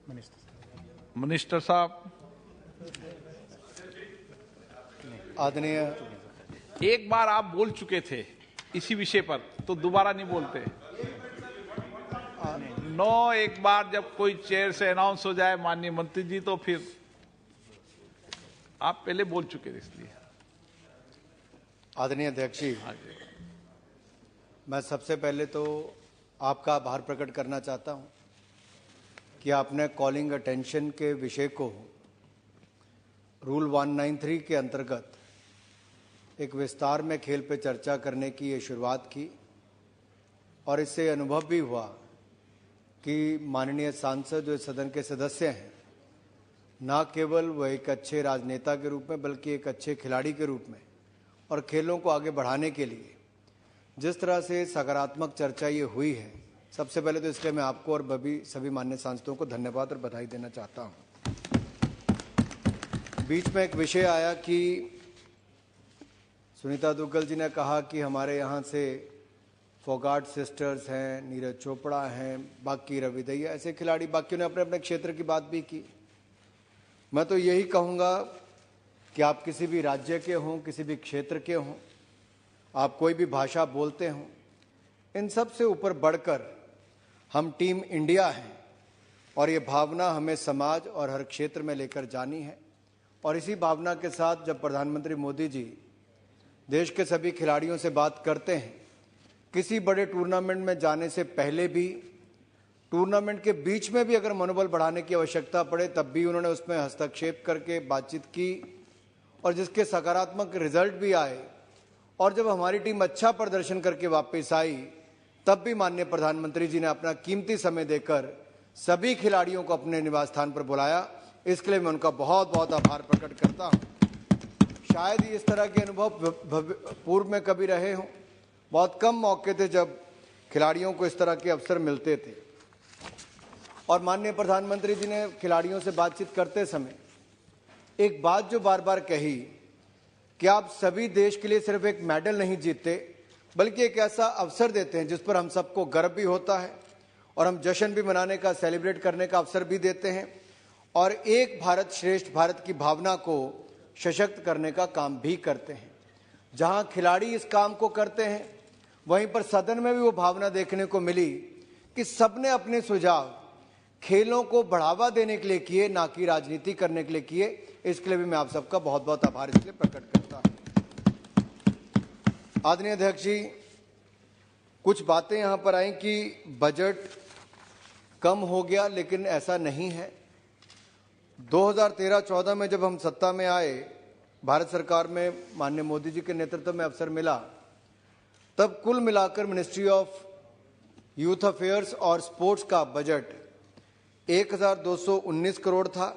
Minister साहब, आदरणीय, एक बार आप बोल चुके थे इसी विषय पर, तो दोबारा नहीं बोलते। नो, एक बार जब कोई चेयर से अनाउंस हो जाए माननीय मंत्री जी, तो फिर आप पहले बोल चुके थे, इसलिए। आदरणीय अध्यक्ष जी, मैं सबसे पहले तो आपका आभार प्रकट करना चाहता हूं कि आपने कॉलिंग अटेंशन के विषय को रूल 193 के अंतर्गत एक विस्तार में खेल पे चर्चा करने की ये शुरुआत की, और इससे अनुभव भी हुआ कि माननीय सांसद जो सदन के सदस्य हैं, न केवल वह एक अच्छे राजनेता के रूप में बल्कि एक अच्छे खिलाड़ी के रूप में और खेलों को आगे बढ़ाने के लिए जिस तरह से सकारात्मक चर्चा ये हुई है, सबसे पहले तो इसलिए मैं आपको और सभी माननीय सांसदों को धन्यवाद और बधाई देना चाहता हूँ। बीच में एक विषय आया कि सुनीता दुग्गल जी ने कहा कि हमारे यहाँ से फोगाट सिस्टर्स हैं, नीरज चोपड़ा हैं, बाकी रवि दहिया, ऐसे खिलाड़ी, बाकियों ने अपने अपने क्षेत्र की बात भी की। मैं तो यही कहूँगा कि आप किसी भी राज्य के हों, किसी भी क्षेत्र के हों, आप कोई भी भाषा बोलते हों, इन सब से ऊपर बढ़कर हम टीम इंडिया हैं और ये भावना हमें समाज और हर क्षेत्र में लेकर जानी है। और इसी भावना के साथ जब प्रधानमंत्री मोदी जी देश के सभी खिलाड़ियों से बात करते हैं, किसी बड़े टूर्नामेंट में जाने से पहले भी, टूर्नामेंट के बीच में भी अगर मनोबल बढ़ाने की आवश्यकता पड़े तब भी उन्होंने उसमें हस्तक्षेप करके बातचीत की, और जिसके सकारात्मक रिजल्ट भी आए। और जब हमारी टीम अच्छा प्रदर्शन करके वापस आई, तब भी माननीय प्रधानमंत्री जी ने अपना कीमती समय देकर सभी खिलाड़ियों को अपने निवास स्थान पर बुलाया। इसके लिए मैं उनका बहुत बहुत आभार प्रकट करता हूं। शायद ही इस तरह के अनुभव पूर्व में कभी रहे हों। बहुत कम मौके थे जब खिलाड़ियों को इस तरह के अवसर मिलते थे। और माननीय प्रधानमंत्री जी ने खिलाड़ियों से बातचीत करते समय एक बात जो बार बार कही कि आप सभी देश के लिए सिर्फ एक मेडल नहीं जीतते, बल्कि एक ऐसा अवसर देते हैं जिस पर हम सबको गर्व भी होता है और हम जश्न भी मनाने का, सेलिब्रेट करने का अवसर भी देते हैं, और एक भारत श्रेष्ठ भारत की भावना को सशक्त करने का काम भी करते हैं। जहां खिलाड़ी इस काम को करते हैं, वहीं पर सदन में भी वो भावना देखने को मिली कि सबने अपने सुझाव खेलों को बढ़ावा देने के लिए किए, ना कि राजनीति करने के लिए किए। इसके लिए भी मैं आप सबका बहुत बहुत आभार इसलिए प्रकट करता हूं। आदरणीय अध्यक्ष जी, कुछ बातें यहां पर आई कि बजट कम हो गया, लेकिन ऐसा नहीं है। 2013-14 में जब हम सत्ता में आए, भारत सरकार में माननीय मोदी जी के नेतृत्व में अवसर मिला, तब कुल मिलाकर मिनिस्ट्री ऑफ यूथ अफेयर्स और स्पोर्ट्स का बजट 1219 करोड़ था,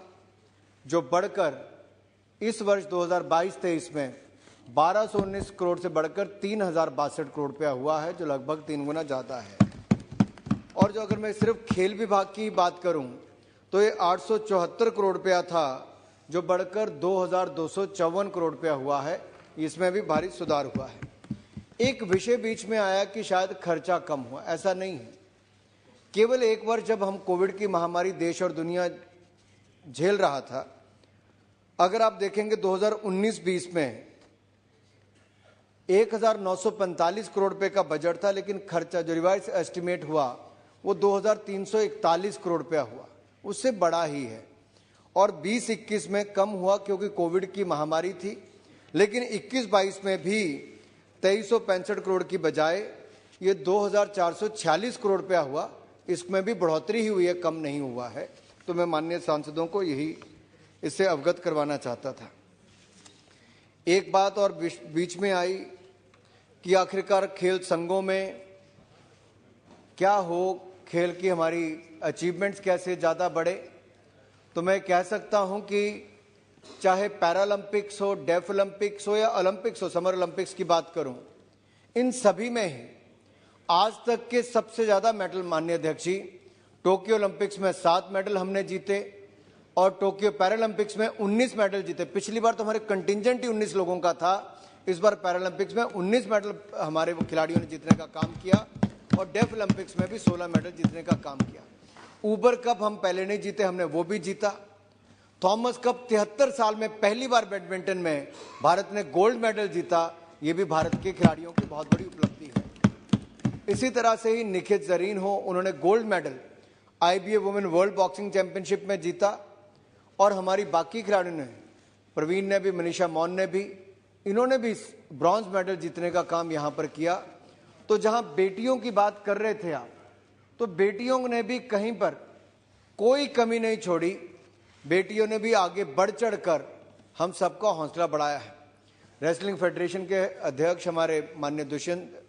जो बढ़कर इस वर्ष 2022-23 में 1219 करोड़ से बढ़कर 3062 करोड़ रुपया हुआ है, जो लगभग 3 गुना ज़्यादा है। और जो अगर मैं सिर्फ खेल विभाग की बात करूं तो ये 874 करोड़ रुपया था, जो बढ़कर 2254 करोड़ रुपया हुआ है। इसमें भी भारी सुधार हुआ है। एक विषय बीच में आया कि शायद खर्चा कम हुआ, ऐसा नहीं है। केवल एक वर्ष जब हम कोविड की महामारी देश और दुनिया झेल रहा था, अगर आप देखेंगे 2019-20 में 1945 करोड़ रुपए का बजट था, लेकिन खर्चा जो रिवाइज एस्टिमेट हुआ वो 2341 करोड़ रुपया हुआ, उससे बड़ा ही है। और 20-21 में कम हुआ क्योंकि कोविड की महामारी थी, लेकिन 21-22 में भी 2365 करोड़ की बजाय ये 2446 करोड़ रुपया हुआ। इसमें भी बढ़ोतरी ही हुई है, कम नहीं हुआ है। तो मैं माननीय सांसदों को यही इससे अवगत करवाना चाहता था। एक बात और बीच में आई कि आखिरकार खेल संघों में क्या हो, खेल की हमारी अचीवमेंट्स कैसे ज़्यादा बढ़े। तो मैं कह सकता हूं कि चाहे पैरालंपिक्स हो, डेफ ओलंपिक्स हो या ओलंपिक्स हो, समर ओलंपिक्स की बात करूं, इन सभी में ही आज तक के सबसे ज़्यादा मेडल माननीय अध्यक्ष जी, टोक्यो ओलंपिक्स में 7 मेडल हमने जीते और टोक्यो पैरालंपिक्स में 19 मेडल जीते। पिछली बार तो हमारे कंटिंजेंट ही 19 लोगों का था, इस बार पैरालंपिक्स में 19 मेडल हमारे खिलाड़ियों ने जीतने का काम किया और डेफ ओलंपिक्स में भी 16 मेडल जीतने का काम किया। ऊबर कप हम पहले नहीं जीते, हमने वो भी जीता। थॉमस कप 73 साल में पहली बार बैडमिंटन में भारत ने गोल्ड मेडल जीता, ये भी भारत के खिलाड़ियों की बहुत बड़ी उपलब्धि है। इसी तरह से ही निखित जरीन हो, उन्होंने gold medal IBA women world boxing championship में जीता। और हमारी बाकी खिलाड़ियों ने, प्रवीण ने भी, मनीषा मौन ने भी, इन्होंने भी ब्रॉन्ज मेडल जीतने का काम यहाँ पर किया। तो जहाँ बेटियों की बात कर रहे थे आप, तो बेटियों ने भी कहीं पर कोई कमी नहीं छोड़ी, बेटियों ने भी आगे बढ़ चढ़ कर हम सबका हौसला बढ़ाया है। रेसलिंग फेडरेशन के अध्यक्ष हमारे माननीय दुष्यंत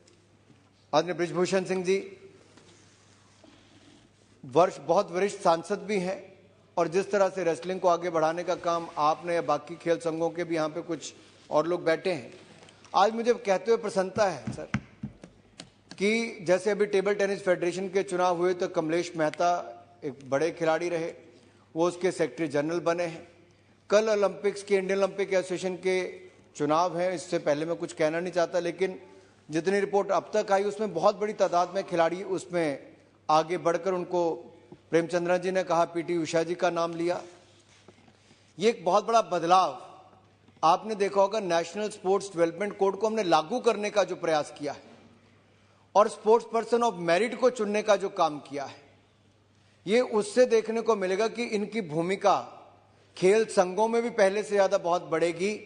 आदरणीय बृजभूषण सिंह जी बहुत वरिष्ठ सांसद भी हैं, और जिस तरह से रेसलिंग को आगे बढ़ाने का काम आपने या बाकी खेल संघों के भी यहाँ पे कुछ और लोग बैठे हैं, आज मुझे कहते हुए प्रसन्नता है सर कि जैसे अभी टेबल टेनिस फेडरेशन के चुनाव हुए तो कमलेश मेहता एक बड़े खिलाड़ी रहे, वो उसके सेक्रेटरी जनरल बने हैं। कल ओलंपिक्स के, इंडियन ओलंपिक एसोसिएशन के चुनाव हैं, इससे पहले मैं कुछ कहना नहीं चाहता, लेकिन जितनी रिपोर्ट अब तक आई उसमें बहुत बड़ी तादाद में खिलाड़ी उसमें आगे बढ़कर, उनको प्रेमचंद्रन जी ने कहा, PT उषा जी का नाम लिया। ये एक बहुत बड़ा बदलाव आपने देखा होगा। नेशनल स्पोर्ट्स डेवलपमेंट कोड को हमने लागू करने का जो प्रयास किया है और स्पोर्ट्स पर्सन ऑफ मेरिट को चुनने का जो काम किया है, ये उससे देखने को मिलेगा कि इनकी भूमिका खेल संघों में भी पहले से ज्यादा बहुत बढ़ेगी।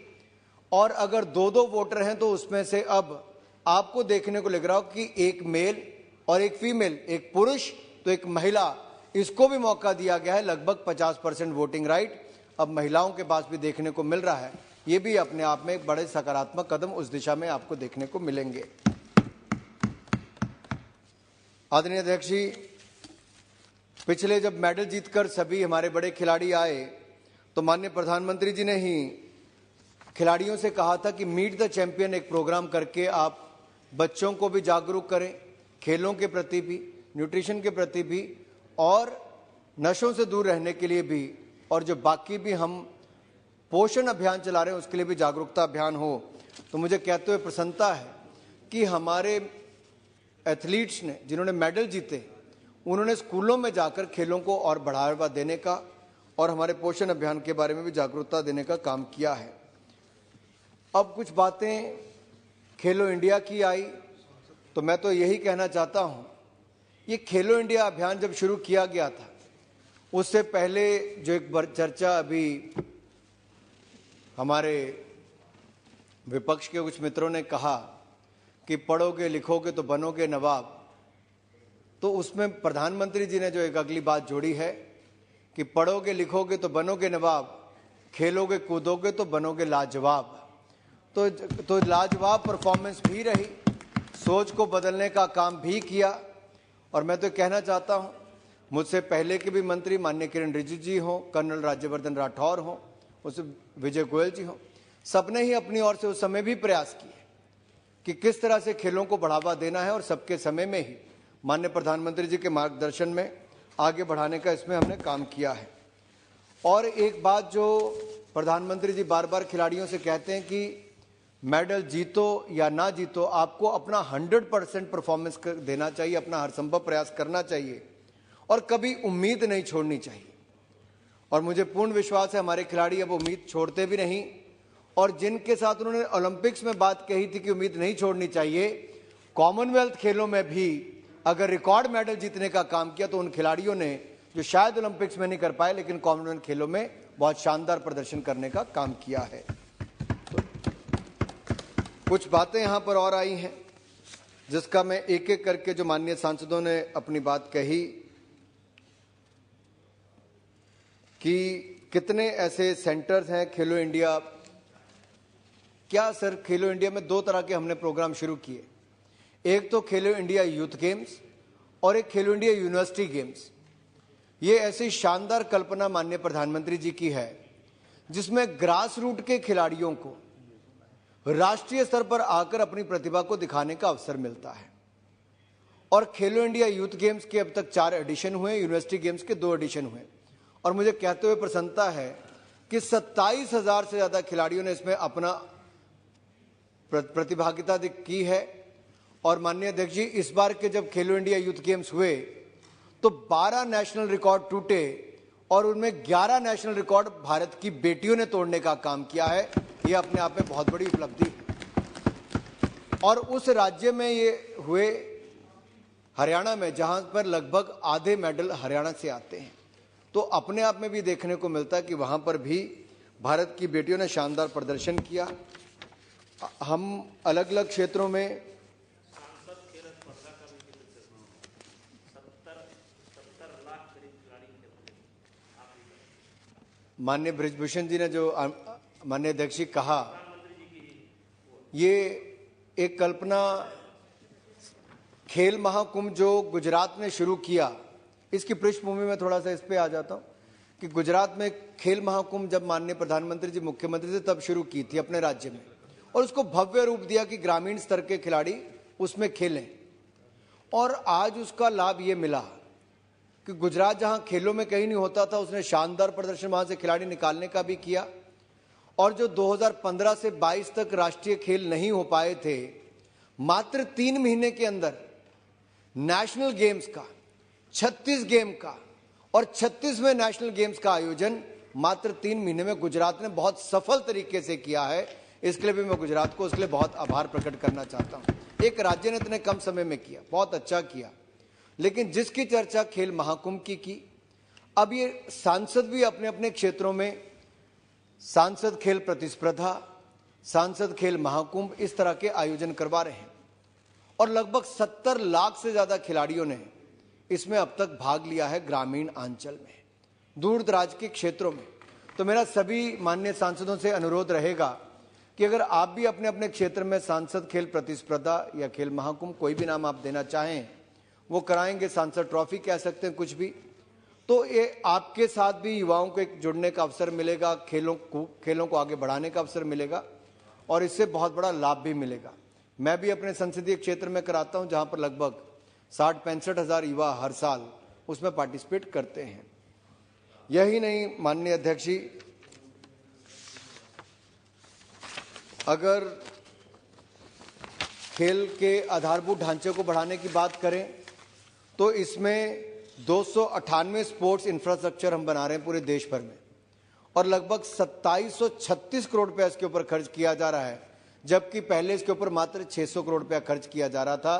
और अगर 2-2 वोटर हैं तो उसमें से अब आपको देखने को लग रहा हो कि एक मेल और एक फीमेल, एक पुरुष तो एक महिला, इसको भी मौका दिया गया है। लगभग 50% वोटिंग राइट अब महिलाओं के पास भी देखने को मिल रहा है। ये भी अपने आप में एक बड़े सकारात्मक कदम उस दिशा में आपको देखने को मिलेंगे। आदरणीय अध्यक्ष जी, पिछले जब मेडल जीतकर सभी हमारे बड़े खिलाड़ी आए तो माननीय प्रधानमंत्री जी ने ही खिलाड़ियों से कहा था कि मीट द चैंपियन एक प्रोग्राम करके आप बच्चों को भी जागरूक करें, खेलों के प्रति भी, न्यूट्रिशन के प्रति भी, और नशों से दूर रहने के लिए भी, और जो बाकी भी हम पोषण अभियान चला रहे हैं उसके लिए भी जागरूकता अभियान हो। तो मुझे कहते हुए प्रसन्नता है कि हमारे एथलीट्स ने, जिन्होंने मेडल जीते, उन्होंने स्कूलों में जाकर खेलों को और बढ़ावा देने का और हमारे पोषण अभियान के बारे में भी जागरूकता देने का काम किया है। अब कुछ बातें खेलो इंडिया की आई, तो मैं तो यही कहना चाहता हूं, ये खेलो इंडिया अभियान जब शुरू किया गया था उससे पहले जो एक चर्चा अभी हमारे विपक्ष के कुछ मित्रों ने कहा कि पढ़ोगे लिखोगे तो बनोगे नवाब, तो उसमें प्रधानमंत्री जी ने जो एक अगली बात जोड़ी है कि पढ़ोगे लिखोगे तो बनोगे नवाब, खेलोगे कूदोगे तो बनोगे लाजवाब। तो लाजवाब परफॉर्मेंस भी रही, सोच को बदलने का काम भी किया। और मैं तो कहना चाहता हूं, मुझसे पहले के भी मंत्री माननीय किरण रिजिजू जी हों, कर्नल राज्यवर्धन राठौर हों, उस विजय गोयल जी हों, सबने ही अपनी ओर से उस समय भी प्रयास किए कि किस तरह से खेलों को बढ़ावा देना है, और सबके समय में ही माननीय प्रधानमंत्री जी के मार्गदर्शन में आगे बढ़ाने का इसमें हमने काम किया है। और एक बात जो प्रधानमंत्री जी बार बार खिलाड़ियों से कहते हैं कि मेडल जीतो या ना जीतो, आपको अपना 100% परफॉर्मेंस देना चाहिए, अपना हर संभव प्रयास करना चाहिए और कभी उम्मीद नहीं छोड़नी चाहिए। और मुझे पूर्ण विश्वास है हमारे खिलाड़ी अब उम्मीद छोड़ते भी नहीं, और जिनके साथ उन्होंने ओलंपिक्स में बात कही थी कि उम्मीद नहीं छोड़नी चाहिए, कॉमनवेल्थ खेलों में भी अगर रिकॉर्ड मेडल जीतने का काम किया तो उन खिलाड़ियों ने जो शायद ओलंपिक्स में नहीं कर पाए लेकिन कॉमनवेल्थ खेलों में बहुत शानदार प्रदर्शन करने का काम किया है। तो कुछ बातें यहां पर और आई हैं जिसका मैं एक एक करके, जो माननीय सांसदों ने अपनी बात कही कि कितने ऐसे सेंटर्स हैं खेलो इंडिया। क्या सर, खेलो इंडिया में 2 तरह के हमने प्रोग्राम शुरू किए, एक तो खेलो इंडिया यूथ गेम्स और एक खेलो इंडिया यूनिवर्सिटी गेम्स। ये ऐसी शानदार कल्पना माननीय प्रधानमंत्री जी की है जिसमें ग्रास रूट के खिलाड़ियों को राष्ट्रीय स्तर पर आकर अपनी प्रतिभा को दिखाने का अवसर मिलता है। और खेलो इंडिया यूथ गेम्स के अब तक 4 एडिशन हुए, यूनिवर्सिटी गेम्स के 2 एडिशन हुए, और मुझे कहते हुए प्रसन्नता है कि 27,000 से ज्यादा खिलाड़ियों ने इसमें अपना प्रतिभागिता की है। और माननीय अध्यक्ष जी, इस बार के जब खेलो इंडिया यूथ गेम्स हुए तो 12 नेशनल रिकॉर्ड टूटे और उनमें 11 नेशनल रिकॉर्ड भारत की बेटियों ने तोड़ने का काम किया है। यह अपने आप में बहुत बड़ी उपलब्धि है। और उस राज्य में ये हुए हरियाणा में, जहां पर लगभग आधे मेडल हरियाणा से आते हैं, तो अपने आप में भी देखने को मिलता है कि वहां पर भी भारत की बेटियों ने शानदार प्रदर्शन किया। हम अलग अलग क्षेत्रों में माननीय बृजभूषण जी ने जो माननीय अध्यक्ष जी कहा, ये एक कल्पना, खेल महाकुंभ जो गुजरात ने शुरू किया, इसकी पृष्ठभूमि में थोड़ा सा इस पे आ जाता हूं कि गुजरात में खेल महाकुंभ जब माननीय प्रधानमंत्री जी मुख्यमंत्री थे तब शुरू की थी अपने राज्य में, और उसको भव्य रूप दिया कि ग्रामीण स्तर के खिलाड़ी उसमें खेलें। और आज उसका लाभ ये मिला कि गुजरात जहां खेलों में कहीं नहीं होता था, उसने शानदार प्रदर्शन वहां से खिलाड़ी निकालने का भी किया। और जो 2015 से 22 तक राष्ट्रीय खेल नहीं हो पाए थे, मात्र 3 महीने के अंदर नेशनल गेम्स का 36 गेम का और 36वें नेशनल गेम्स का आयोजन मात्र 3 महीने में गुजरात ने बहुत सफल तरीके से किया है। इसके लिए भी मैं गुजरात को उसके लिए बहुत आभार प्रकट करना चाहता हूं। एक राज्य ने इतने कम समय में किया, बहुत अच्छा किया। लेकिन जिसकी चर्चा खेल महाकुंभ की, अब ये सांसद भी अपने अपने क्षेत्रों में सांसद खेल प्रतिस्पर्धा, सांसद खेल महाकुंभ, इस तरह के आयोजन करवा रहे हैं। और लगभग 70 लाख से ज्यादा खिलाड़ियों ने इसमें अब तक भाग लिया है ग्रामीण अंचल में, दूर दराज के क्षेत्रों में। तो मेरा सभी माननीय सांसदों से अनुरोध रहेगा कि अगर आप भी अपने अपने क्षेत्र में सांसद खेल प्रतिस्पर्धा या खेल महाकुंभ, कोई भी नाम आप देना चाहें, वो कराएंगे, सांसद ट्रॉफी कह सकते हैं, कुछ भी, तो ये आपके साथ भी युवाओं को एक जुड़ने का अवसर मिलेगा, खेलों को आगे बढ़ाने का अवसर मिलेगा और इससे बहुत बड़ा लाभ भी मिलेगा। मैं भी अपने संसदीय क्षेत्र में कराता हूं, जहां पर लगभग 60-65 हजार युवा हर साल उसमें पार्टिसिपेट करते हैं। यही नहीं माननीय अध्यक्ष जी, अगर खेल के आधारभूत ढांचे को बढ़ाने की बात करें तो इसमें 298 स्पोर्ट्स इंफ्रास्ट्रक्चर हम बना रहे हैं पूरे देश भर में, और लगभग 2736 करोड़ रुपया इसके ऊपर खर्च किया जा रहा है, जबकि पहले इसके ऊपर मात्र 600 करोड़ रुपया खर्च किया जा रहा था।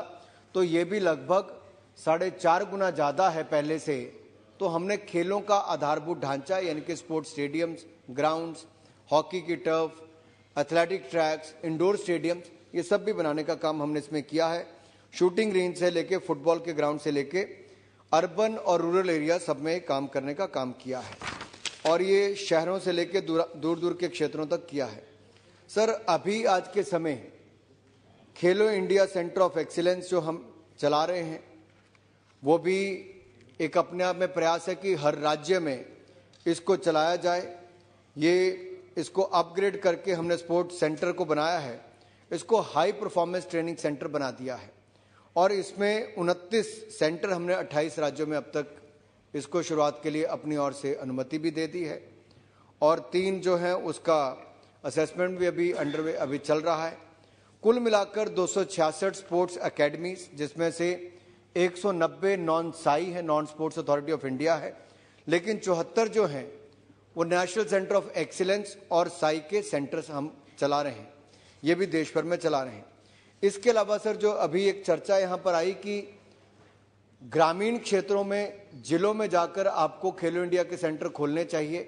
तो ये भी लगभग 4.5 गुना ज्यादा है पहले से। तो हमने खेलों का आधारभूत ढांचा यानी कि स्पोर्ट्स स्टेडियम्स, ग्राउंड्स, हॉकी की turf, athletic tracks, indoor stadiums, ये सब भी बनाने का काम हमने इसमें किया है। शूटिंग रेंज से लेके फुटबॉल के ग्राउंड से लेके अर्बन और रूरल एरिया सब में काम करने का काम किया है, और ये शहरों से लेके दूर दूर के क्षेत्रों तक किया है। सर, अभी आज के समय खेलो इंडिया सेंटर ऑफ एक्सीलेंस जो हम चला रहे हैं, वो भी एक अपने आप में प्रयास है कि हर राज्य में इसको चलाया जाए। इसको अपग्रेड करके हमने स्पोर्ट्स सेंटर को बनाया है, इसको हाई परफॉर्मेंस ट्रेनिंग सेंटर बना दिया है, और इसमें 29 सेंटर हमने 28 राज्यों में अब तक इसको शुरुआत के लिए अपनी ओर से अनुमति भी दे दी है, और 3 जो हैं उसका असेसमेंट भी अभी अंडरवे अभी चल रहा है। कुल मिलाकर 266 स्पोर्ट्स अकेडमीज, जिसमें से 190 नॉन साई है, non sports authority of India है, लेकिन 74 जो हैं वो नेशनल सेंटर ऑफ एक्सीलेंस और साई के सेंटर्स हम चला रहे हैं, ये भी देश भर में चला रहे हैं। इसके अलावा सर, जो अभी एक चर्चा यहाँ पर आई कि ग्रामीण क्षेत्रों में, जिलों में जाकर आपको खेलो इंडिया के सेंटर खोलने चाहिए,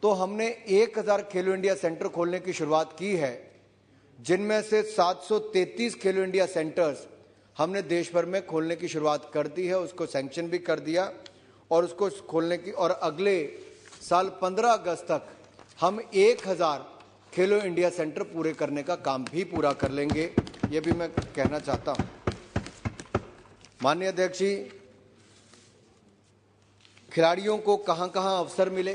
तो हमने 1000 खेलो इंडिया सेंटर खोलने की शुरुआत की है, जिनमें से 733 खेलो इंडिया सेंटर्स हमने देश भर में खोलने की शुरुआत कर दी है, उसको सैंक्शन भी कर दिया, और उसको खोलने की, और अगले साल 15 अगस्त तक हम 1000 खेलो इंडिया सेंटर पूरे करने का काम भी पूरा कर लेंगे, ये भी मैं कहना चाहता हूं। माननीय अध्यक्ष जी, खिलाड़ियों को कहां कहां अवसर मिले,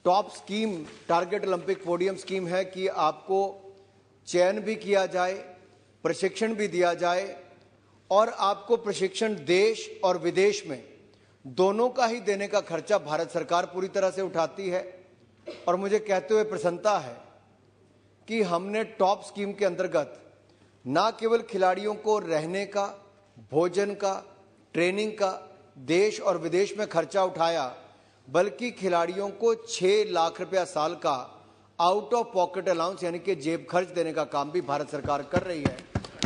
top scheme target Olympic podium scheme है कि आपको चयन भी किया जाए, प्रशिक्षण भी दिया जाए, और आपको प्रशिक्षण देश और विदेश में दोनों का ही देने का खर्चा भारत सरकार पूरी तरह से उठाती है। और मुझे कहते हुए प्रसन्नता है कि हमने टॉप स्कीम के अंतर्गत न केवल खिलाड़ियों को रहने का, भोजन का, ट्रेनिंग का, देश और विदेश में खर्चा उठाया, बल्कि खिलाड़ियों को 6 लाख रुपया साल का आउट ऑफ पॉकेट अलाउंस यानी कि जेब खर्च देने का काम भी भारत सरकार कर रही है।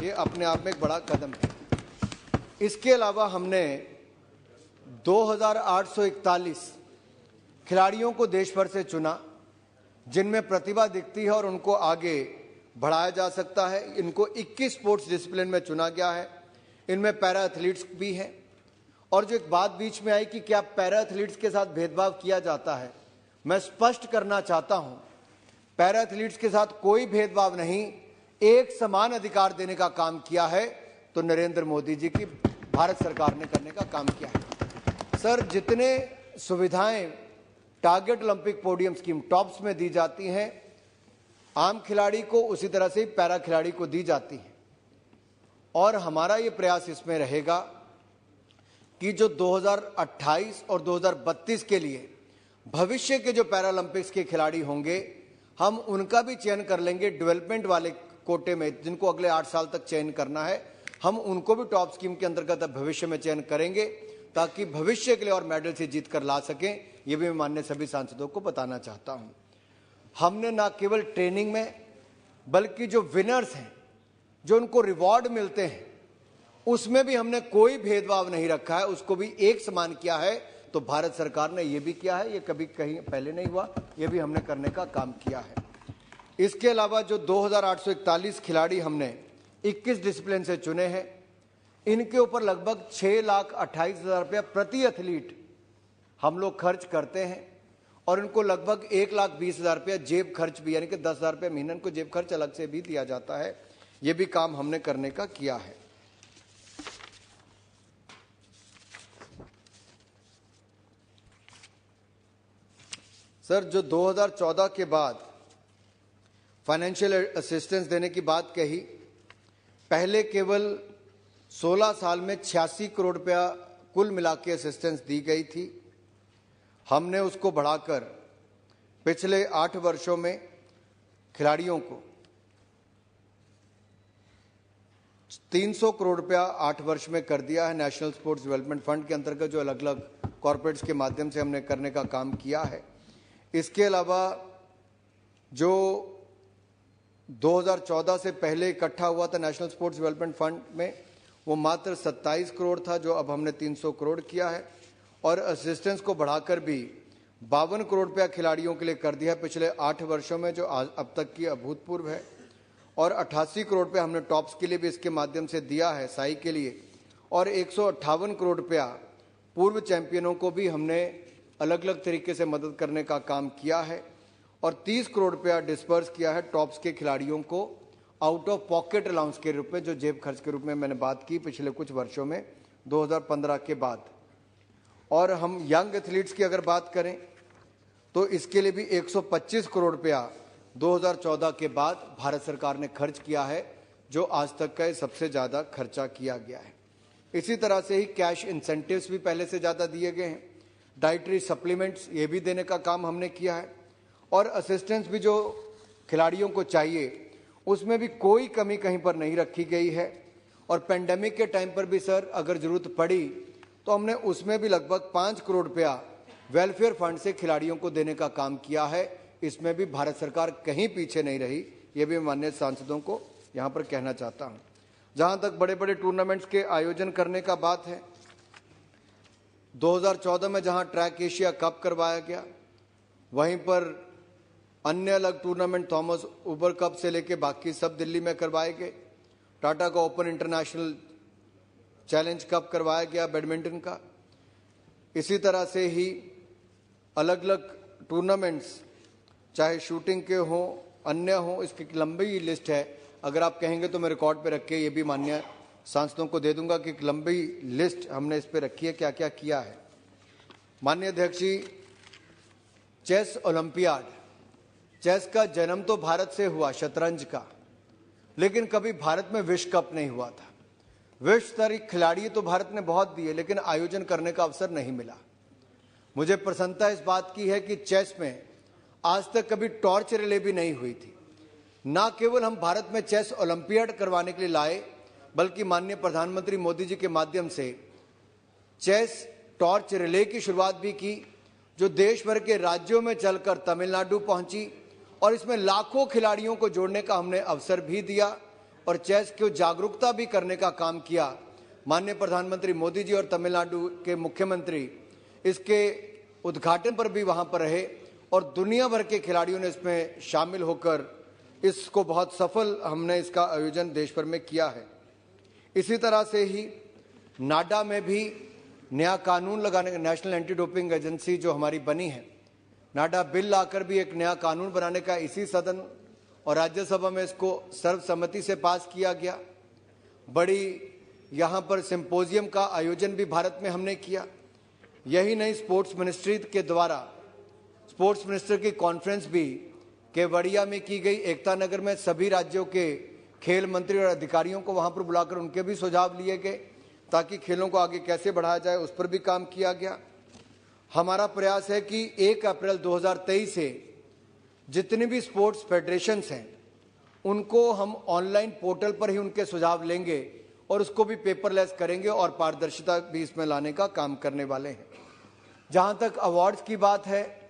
ये अपने आप में एक बड़ा कदम है। इसके अलावा हमने 2841 खिलाड़ियों को देश भर से चुना जिनमें प्रतिभा दिखती है और उनको आगे बढ़ाया जा सकता है। इनको 21 स्पोर्ट्स डिसिप्लिन में चुना गया है। इनमें पैरा एथलीट्स भी हैं। और जो एक बात बीच में आई कि क्या पैरा एथलीट्स के साथ भेदभाव किया जाता है, मैं स्पष्ट करना चाहता हूं, पैरा एथलीट्स के साथ कोई भेदभाव नहीं, एक समान अधिकार देने का काम किया है तो नरेंद्र मोदी जी की भारत सरकार ने करने का काम किया है। सर, जितने सुविधाएं target Olympic podium scheme tops में दी जाती हैं, आम खिलाड़ी को उसी तरह से पैरा खिलाड़ी को दी जाती है। और हमारा ये प्रयास इसमें रहेगा कि जो 2028 और 2032 के लिए भविष्य के जो पैरा ओलंपिक्स के खिलाड़ी होंगे, हम उनका भी चयन कर लेंगे डेवलपमेंट वाले कोटे में, जिनको अगले 8 साल तक चयन करना है। हम उनको भी टॉप स्कीम के अंतर्गत भविष्य में चयन करेंगे ताकि भविष्य के लिए और मेडल से जीत कर ला सकें। ये भी मैं माननीय सभी सांसदों को बताना चाहता हूं। हमने ना केवल ट्रेनिंग में, बल्कि जो विनर्स हैं, जो उनको रिवॉर्ड मिलते हैं, उसमें भी हमने कोई भेदभाव नहीं रखा है, उसको भी एक समान किया है। तो भारत सरकार ने ये भी किया है, ये कभी कहीं पहले नहीं हुआ, ये भी हमने करने का काम किया है। इसके अलावा जो 2841 खिलाड़ी हमने 21 डिसिप्लिन से चुने हैं, इनके ऊपर लगभग 6,28,000 रुपया प्रति एथलीट हम लोग खर्च करते हैं। और इनको लगभग 1,20,000 रुपया जेब खर्च भी, यानी कि 10,000 रुपये महीने को जेब खर्च अलग से भी दिया जाता है। ये भी काम हमने करने का किया है। सर, जो 2014 के बाद फाइनेंशियल असिस्टेंस देने की बात कही, पहले केवल 16 साल में 86 करोड़ रुपया कुल मिला के असिस्टेंस दी गई थी। हमने उसको बढ़ाकर पिछले 8 वर्षों में खिलाड़ियों को 300 करोड़ रुपया 8 वर्ष में कर दिया है। नेशनल स्पोर्ट्स डेवलपमेंट फंड के अंतर्गत जो अलग अलग कॉर्पोरेट्स के माध्यम से हमने करने का काम किया है। इसके अलावा जो 2014 से पहले इकट्ठा हुआ था नेशनल स्पोर्ट्स डेवलपमेंट फंड में, वो मात्र 27 करोड़ था, जो अब हमने 300 करोड़ किया है। और असिस्टेंस को बढ़ाकर भी 52 करोड़ रुपया खिलाड़ियों के लिए कर दिया है पिछले 8 वर्षों में, जो अब तक की अभूतपूर्व है। और 88 करोड़ रुपया हमने टॉप्स के लिए भी इसके माध्यम से दिया है, साई के लिए। और 158 करोड़ रुपया पूर्व चैंपियनों को भी हमने अलग अलग तरीके से मदद करने का काम किया है। और 30 करोड़ रुपया डिस्पर्स किया है टॉप्स के खिलाड़ियों को आउट ऑफ पॉकेट अलाउंस के रूप में, जो जेब खर्च के रूप में मैंने बात की पिछले कुछ वर्षों में 2015 के बाद। और हम यंग एथलीट्स की अगर बात करें तो इसके लिए भी 125 करोड़ रुपया 2014 के बाद भारत सरकार ने खर्च किया है, जो आज तक का सबसे ज़्यादा खर्चा किया गया है। इसी तरह से ही कैश इंसेंटिव्स भी पहले से ज़्यादा दिए गए हैं। डाइटरी सप्लीमेंट्स ये भी देने का काम हमने किया है। और असिस्टेंस भी जो खिलाड़ियों को चाहिए उसमें भी कोई कमी कहीं पर नहीं रखी गई है। और पेंडेमिक के टाइम पर भी सर अगर ज़रूरत पड़ी तो हमने उसमें भी लगभग 5 करोड़ रुपया वेलफेयर फंड से खिलाड़ियों को देने का काम किया है। इसमें भी भारत सरकार कहीं पीछे नहीं रही, ये भी माननीय सांसदों को यहाँ पर कहना चाहता हूँ। जहाँ तक बड़े बड़े टूर्नामेंट्स के आयोजन करने का बात है, 2014 में जहाँ ट्रैक एशिया कप करवाया गया, वहीं पर अन्य अलग टूर्नामेंट थॉमस उबर कप से लेके बाकी सब दिल्ली में करवाए गए। टाटा का ओपन इंटरनेशनल चैलेंज कप करवाया गया बैडमिंटन का। इसी तरह से ही अलग अलग टूर्नामेंट्स चाहे शूटिंग के हों अन्य हों, इसकी लंबी लिस्ट है। अगर आप कहेंगे तो मैं रिकॉर्ड पे रख के ये भी माननीय सांसदों को दे दूंगा कि एक लंबी लिस्ट हमने इस पे रखी है, क्या क्या किया है। माननीय अध्यक्ष जी, चेस ओलंपियाड, चेस का जन्म तो भारत से हुआ, शतरंज का, लेकिन कभी भारत में विश्व कप नहीं हुआ था। विश्व स्तरीय खिलाड़ी तो भारत ने बहुत दिए, लेकिन आयोजन करने का अवसर नहीं मिला। मुझे प्रसन्नता इस बात की है कि चेस में आज तक कभी टॉर्च रिले भी नहीं हुई थी। ना केवल हम भारत में चेस ओलंपियाड करवाने के लिए लाए, बल्कि माननीय प्रधानमंत्री मोदी जी के माध्यम से चेस टॉर्च रिले की शुरुआत भी की, जो देश भर के राज्यों में चलकर तमिलनाडु पहुंची और इसमें लाखों खिलाड़ियों को जोड़ने का हमने अवसर भी दिया और चेस को जागरूकता भी करने का काम किया। माननीय प्रधानमंत्री मोदी जी और तमिलनाडु के मुख्यमंत्री इसके उद्घाटन पर भी वहां पर रहे और दुनिया भर के खिलाड़ियों ने इसमें शामिल होकर इसको बहुत सफल हमने इसका आयोजन देश भर में किया है। इसी तरह से ही नाडा में भी नया कानून लगाने, नेशनल एंटी डोपिंग एजेंसी जो हमारी बनी है, नाडा बिल लाकर भी एक नया कानून बनाने का इसी सदन और राज्यसभा में इसको सर्वसम्मति से पास किया गया। बड़ी यहाँ पर सिंपोजियम का आयोजन भी भारत में हमने किया। यही नहीं, स्पोर्ट्स मिनिस्ट्री के द्वारा स्पोर्ट्स मिनिस्टर की कॉन्फ्रेंस भी केवड़िया में की गई। एकता नगर में सभी राज्यों के खेल मंत्री और अधिकारियों को वहां पर बुलाकर उनके भी सुझाव लिए गए ताकि खेलों को आगे कैसे बढ़ाया जाए, उस पर भी काम किया गया। हमारा प्रयास है कि 1 अप्रैल 2023 से जितनी भी स्पोर्ट्स फेडरेशंस हैं उनको हम ऑनलाइन पोर्टल पर ही उनके सुझाव लेंगे और उसको भी पेपरलेस करेंगे और पारदर्शिता भी इसमें लाने का काम करने वाले हैं। जहां तक अवार्ड्स की बात है,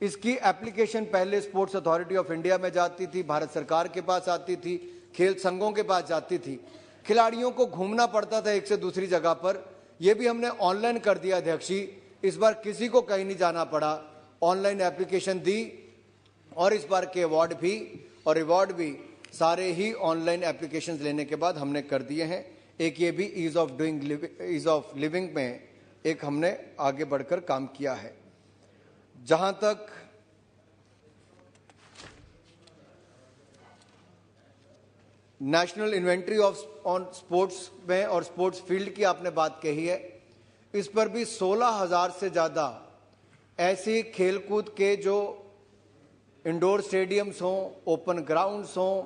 इसकी एप्लीकेशन पहले स्पोर्ट्स अथॉरिटी ऑफ इंडिया में जाती थी, भारत सरकार के पास आती थी, खेल संघों के पास जाती थी, खिलाड़ियों को घूमना पड़ता था एक से दूसरी जगह पर। यह भी हमने ऑनलाइन कर दिया अध्यक्ष जी, इस बार किसी को कहीं नहीं जाना पड़ा, ऑनलाइन एप्लीकेशन दी और इस बार के अवार्ड भी सारे ही ऑनलाइन एप्लीकेशन लेने के बाद हमने कर दिए हैं। एक ये भी ईज ऑफ लिविंग में एक हमने आगे बढ़कर काम किया है। जहां तक नेशनल इन्वेंट्री ऑन स्पोर्ट्स में और स्पोर्ट्स फील्ड की आपने बात कही है, इस पर भी 16,000 से ज्यादा ऐसी खेलकूद के जो इंडोर स्टेडियम्स हों, ओपन ग्राउंड्स हों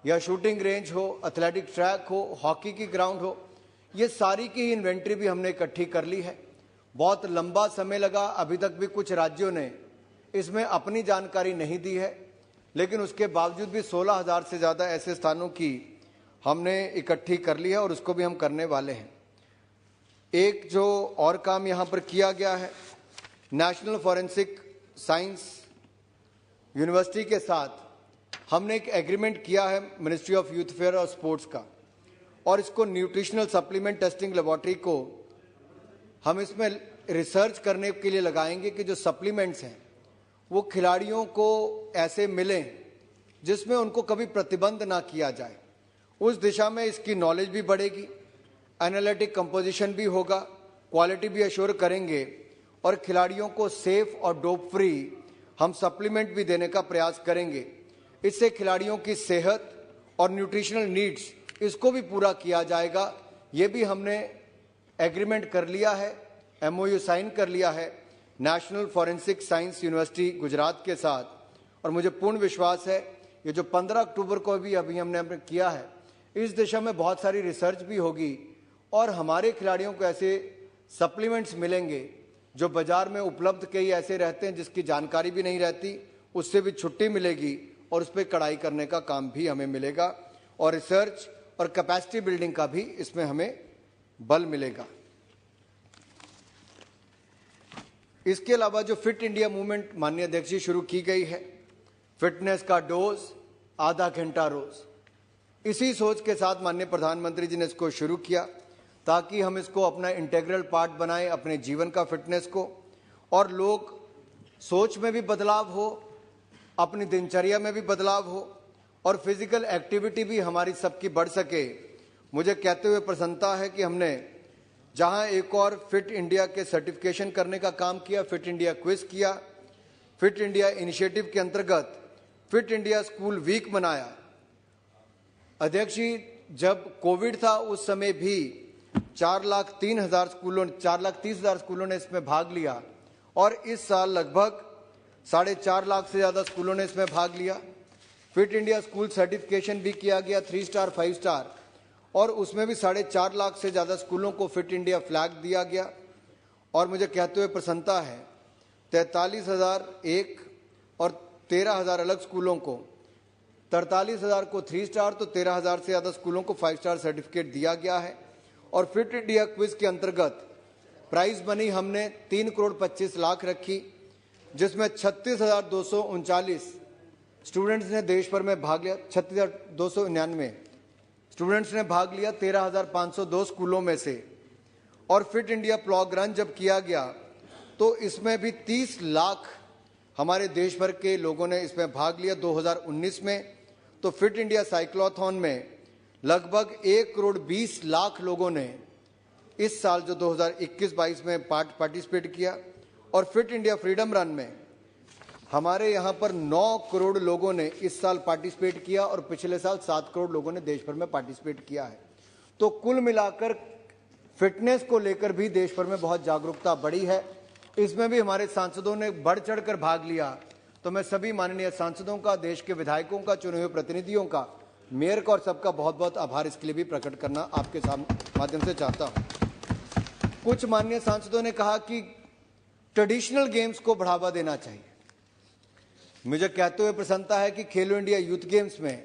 या शूटिंग रेंज हो, एथलेटिक ट्रैक हो, हॉकी की ग्राउंड हो, ये सारी की इन्वेंट्री भी हमने इकट्ठी कर ली है। बहुत लंबा समय लगा, अभी तक भी कुछ राज्यों ने इसमें अपनी जानकारी नहीं दी है, लेकिन उसके बावजूद भी 16,000 से ज़्यादा ऐसे स्थानों की हमने इकट्ठी कर ली है और उसको भी हम करने वाले हैं। एक जो और काम यहाँ पर किया गया है, नेशनल फॉरेंसिक साइंस यूनिवर्सिटी के साथ हमने एक एग्रीमेंट किया है मिनिस्ट्री ऑफ यूथ अफेयर और स्पोर्ट्स का, और इसको न्यूट्रिशनल सप्लीमेंट टेस्टिंग लेबोरेटरी को हम इसमें रिसर्च करने के लिए लगाएंगे कि जो सप्लीमेंट्स हैं वो खिलाड़ियों को ऐसे मिलें जिसमें उनको कभी प्रतिबंध ना किया जाए। उस दिशा में इसकी नॉलेज भी बढ़ेगी, एनालिटिक कंपोजिशन भी होगा, क्वालिटी भी अश्योर करेंगे और खिलाड़ियों को सेफ और डोप फ्री हम सप्लीमेंट भी देने का प्रयास करेंगे। इससे खिलाड़ियों की सेहत और न्यूट्रिशनल नीड्स इसको भी पूरा किया जाएगा। ये भी हमने एग्रीमेंट कर लिया है, MOU साइन कर लिया है national forensic science university Gujarat के साथ, और मुझे पूर्ण विश्वास है ये जो 15 अक्टूबर को भी अभी हमने किया है, इस दिशा में बहुत सारी रिसर्च भी होगी और हमारे खिलाड़ियों को ऐसे सप्लीमेंट्स मिलेंगे जो बाजार में उपलब्ध कई ऐसे रहते हैं जिसकी जानकारी भी नहीं रहती, उससे भी छुट्टी मिलेगी और उस पर कड़ाई करने का काम भी हमें मिलेगा और रिसर्च और कैपेसिटी बिल्डिंग का भी इसमें हमें बल मिलेगा। इसके अलावा जो फिट इंडिया मूवमेंट माननीय अध्यक्ष जी शुरू की गई है, फिटनेस का डोज आधा घंटा रोज, इसी सोच के साथ माननीय प्रधानमंत्री जी ने इसको शुरू किया ताकि हम इसको अपना इंटीग्रल पार्ट बनाएं अपने जीवन का, फिटनेस को, और लोग सोच में भी बदलाव हो, अपनी दिनचर्या में भी बदलाव हो और फिजिकल एक्टिविटी भी हमारी सबकी बढ़ सके। मुझे कहते हुए प्रसन्नता है कि हमने जहां एक और फिट इंडिया के सर्टिफिकेशन करने का काम किया, फिट इंडिया क्विज किया, फिट इंडिया इनिशिएटिव के अंतर्गत फिट इंडिया स्कूल वीक मनाया। अध्यक्ष जी, जब कोविड था उस समय भी 4,30,000 स्कूलों ने इसमें भाग लिया और इस साल लगभग 4.5 लाख से ज्यादा स्कूलों ने इसमें भाग लिया। फिट इंडिया स्कूल सर्टिफिकेशन भी किया गया 3 स्टार 5 स्टार, और उसमें भी 4.5 लाख से ज्यादा स्कूलों को फिट इंडिया फ्लैग दिया गया। और मुझे कहते हुए प्रसन्नता है 43,001 और 13,000 अलग स्कूलों को, 43,000 को 3 स्टार तो 13,000 से ज्यादा स्कूलों को 5 स्टार सर्टिफिकेट दिया गया है। और फिट इंडिया क्विज के अंतर्गत प्राइज मनी हमने 3 करोड़ 25 लाख रखी, जिसमें 36,239 स्टूडेंट्स ने देश भर में भाग लिया। 36,299 स्टूडेंट्स ने भाग लिया 13,502 स्कूलों में से। और फिट इंडिया प्लॉग रन जब किया गया तो इसमें भी 30 लाख हमारे देश भर के लोगों ने इसमें भाग लिया 2019 में। तो फिट इंडिया साइक्लोथॉन में लगभग 1 करोड़ 20 लाख लोगों ने इस साल जो 2021-22 में पार्टिसिपेट किया। और फिट इंडिया फ्रीडम रन में हमारे यहाँ पर 9 करोड़ लोगों ने इस साल पार्टिसिपेट किया और पिछले साल 7 करोड़ लोगों ने देश भर में पार्टिसिपेट किया है। तो कुल मिलाकर फिटनेस को लेकर भी देश भर में बहुत जागरूकता बढ़ी है। इसमें भी हमारे सांसदों ने बढ़ चढ़कर भाग लिया। तो मैं सभी माननीय सांसदों का, देश के विधायकों का, चुने हुए प्रतिनिधियों का, मेयर का और सबका बहुत बहुत आभार इसके लिए भी प्रकट करना आपके माध्यम से चाहता हूं। कुछ माननीय सांसदों ने कहा कि ट्रेडिशनल गेम्स को बढ़ावा देना चाहिए। मुझे कहते हुए प्रसन्नता है कि खेलो इंडिया यूथ गेम्स में